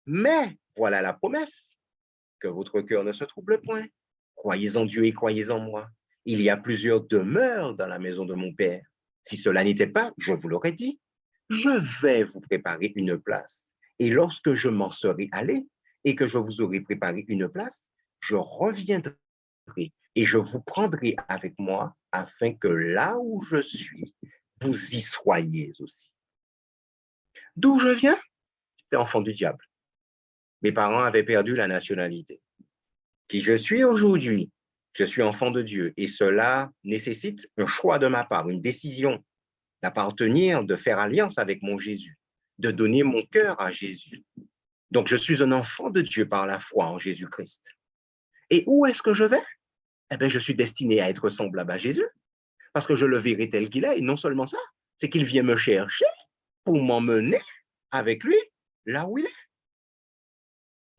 mais voilà la promesse, que votre cœur ne se trouble point. Croyez en Dieu et croyez en moi. Il y a plusieurs demeures dans la maison de mon Père. Si cela n'était pas, je vous l'aurais dit, je vais vous préparer une place. Et lorsque je m'en serai allé et que je vous aurai préparé une place, je reviendrai et je vous prendrai avec moi afin que là où je suis, vous y soyez aussi. D'où je viens? J'étais enfant du diable. Mes parents avaient perdu la nationalité. Qui je suis aujourd'hui? Je suis enfant de Dieu et cela nécessite un choix de ma part, une décision d'appartenir, de faire alliance avec mon Jésus, de donner mon cœur à Jésus. Donc, je suis un enfant de Dieu par la foi en Jésus-Christ. Et où est-ce que je vais? Eh bien, je suis destiné à être semblable à Jésus parce que je le verrai tel qu'il est. Et non seulement ça, c'est qu'il vient me chercher pour m'emmener avec lui là où il est.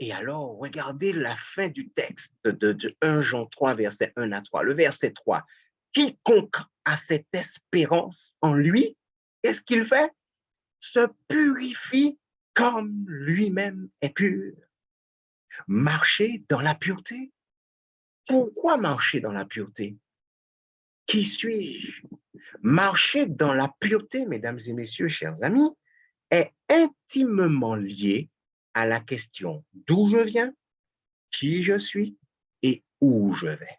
Et alors, regardez la fin du texte de 1 Jean 3, verset 1 à 3. Le verset 3. Quiconque a cette espérance en lui, qu'est-ce qu'il fait? Se purifie comme lui-même est pur. Marcher dans la pureté. Pourquoi marcher dans la pureté? Qui suis-je? Marcher dans la pureté, mesdames et messieurs, chers amis, est intimement lié à la question d'où je viens, qui je suis et où je vais.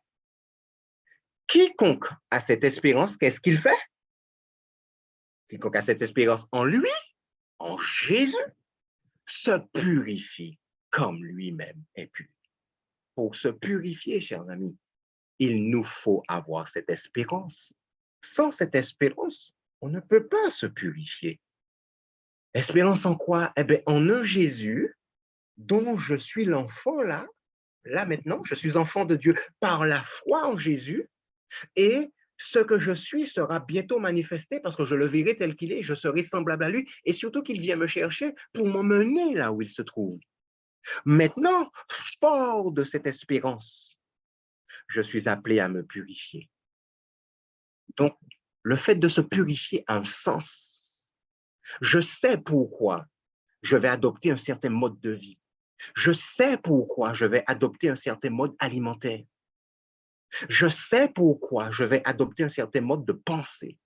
Quiconque a cette espérance, qu'est-ce qu'il fait? Quiconque a cette espérance en lui, en Jésus, se purifie comme lui-même est pur. Pour se purifier, chers amis, il nous faut avoir cette espérance. Sans cette espérance, on ne peut pas se purifier. Espérance en quoi? Eh bien, en un Jésus dont je suis l'enfant là maintenant, je suis enfant de Dieu par la foi en Jésus et ce que je suis sera bientôt manifesté parce que je le verrai tel qu'il est, je serai semblable à lui et surtout qu'il vient me chercher pour m'emmener là où il se trouve. Maintenant, fort de cette espérance, je suis appelé à me purifier. Donc, le fait de se purifier a un sens. Je sais pourquoi je vais adopter un certain mode de vie. Je sais pourquoi je vais adopter un certain mode alimentaire. Je sais pourquoi je vais adopter un certain mode de pensée.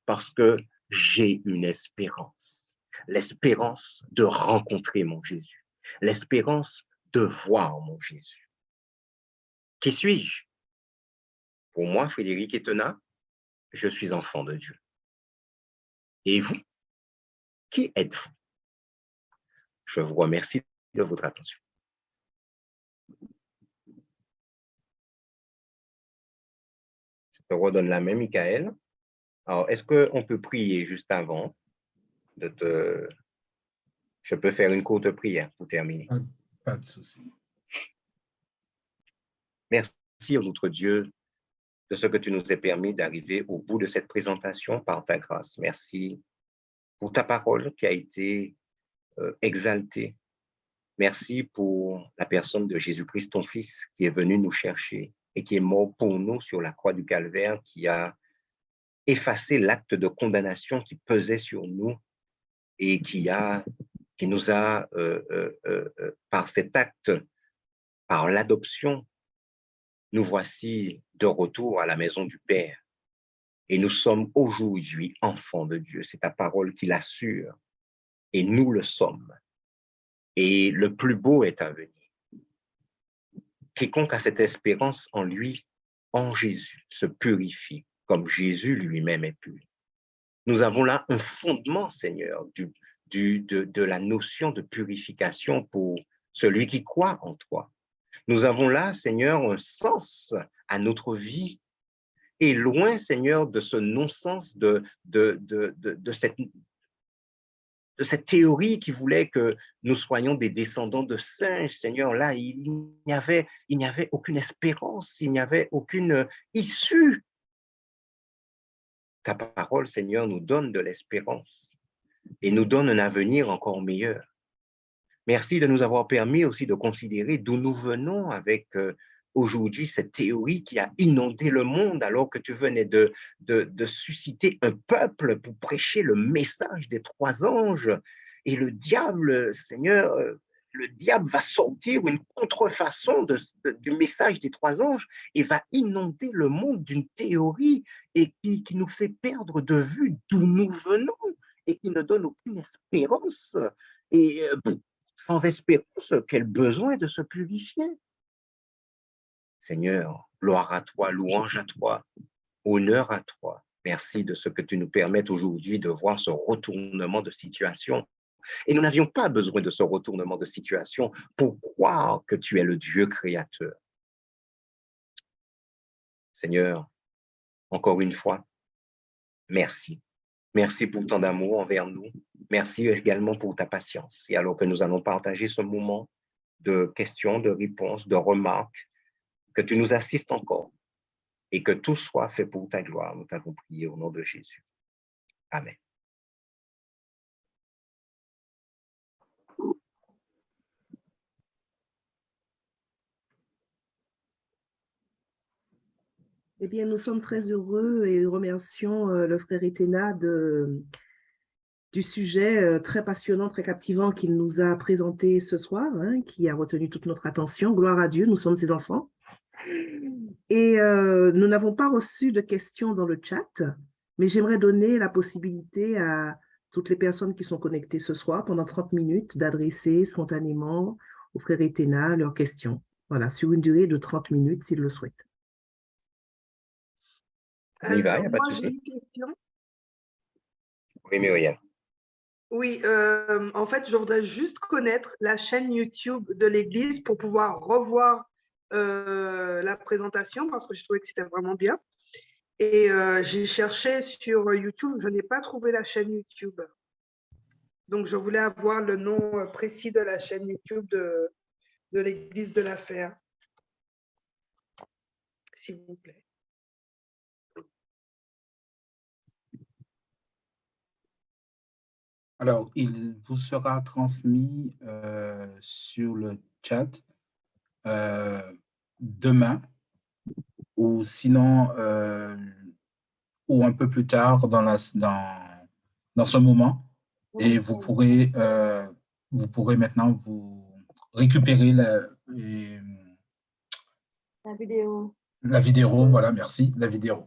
Parce que j'ai une espérance. L'espérance de rencontrer mon Jésus. L'espérance de voir mon Jésus. Qui suis-je? Pour moi, Frédéric Etena, je suis enfant de Dieu. Et vous, qui êtes-vous? Je vous remercie de votre attention. Je te redonne la main, Michael. Alors, est-ce qu'on peut prier juste avant de te... Je peux faire une courte prière pour terminer. Pas de souci. Merci, notre Dieu, de ce que tu nous as permis d'arriver au bout de cette présentation par ta grâce. Merci pour ta parole qui a été exaltée. Merci pour la personne de Jésus-Christ, ton Fils, qui est venu nous chercher et qui est mort pour nous sur la croix du Calvaire, qui a effacé l'acte de condamnation qui pesait sur nous et qui nous a, par cet acte, par l'adoption, nous voici de retour à la maison du Père. Et nous sommes aujourd'hui enfants de Dieu. C'est ta parole qui l'assure. Et nous le sommes. Et le plus beau est à venir. Quiconque a cette espérance en lui, en Jésus, se purifie comme Jésus lui-même est pur. Nous avons là un fondement, Seigneur, de la notion de purification pour celui qui croit en toi. Nous avons là, Seigneur, un sens à notre vie et loin, Seigneur, de ce non-sens, de cette théorie qui voulait que nous soyons des descendants de singes. Seigneur, là, il n'y avait aucune espérance, il n'y avait aucune issue. Ta parole, Seigneur, nous donne de l'espérance et nous donne un avenir encore meilleur. Merci de nous avoir permis aussi de considérer d'où nous venons avec aujourd'hui cette théorie qui a inondé le monde alors que tu venais de susciter un peuple pour prêcher le message des 3 anges. Et le diable, Seigneur, le diable va sortir une contrefaçon du message des 3 anges et va inonder le monde d'une théorie et qui nous fait perdre de vue d'où nous venons et qui ne donne aucune espérance. Et sans espérance, quel besoin de se purifier. Seigneur, gloire à toi, louange à toi, honneur à toi. Merci de ce que tu nous permettes aujourd'hui de voir ce retournement de situation. Et nous n'avions pas besoin de ce retournement de situation pour croire que tu es le Dieu créateur. Seigneur, encore une fois, merci. Merci pour ton amour envers nous. Merci également pour ta patience. Et alors que nous allons partager ce moment de questions, de réponses, de remarques, que tu nous assistes encore et que tout soit fait pour ta gloire. Nous t'avons prié au nom de Jésus. Amen. Eh bien, nous sommes très heureux et remercions le frère Etena du sujet très passionnant, très captivant qu'il nous a présenté ce soir, hein, qui a retenu toute notre attention. Gloire à Dieu, nous sommes ses enfants. Et nous n'avons pas reçu de questions dans le chat, mais j'aimerais donner la possibilité à toutes les personnes qui sont connectées ce soir pendant 30 minutes d'adresser spontanément au frère Etena leurs questions. Voilà, sur une durée de 30 minutes s'ils le souhaitent. On y va, il n'y a pas de Moi, j'ai souci. une question. Oui, Myriam. Oui, en fait, je voudrais juste connaître la chaîne YouTube de l'Église pour pouvoir revoir la présentation parce que je trouvais que c'était vraiment bien. Et j'ai cherché sur YouTube, je n'ai pas trouvé la chaîne YouTube. Donc, je voulais avoir le nom précis de la chaîne YouTube de l'Église de la Fer, s'il vous plaît. Alors, il vous sera transmis sur le chat demain ou sinon ou un peu plus tard dans ce moment. Et vous pourrez maintenant vous récupérer La vidéo. la vidéo. Voilà, merci, la vidéo.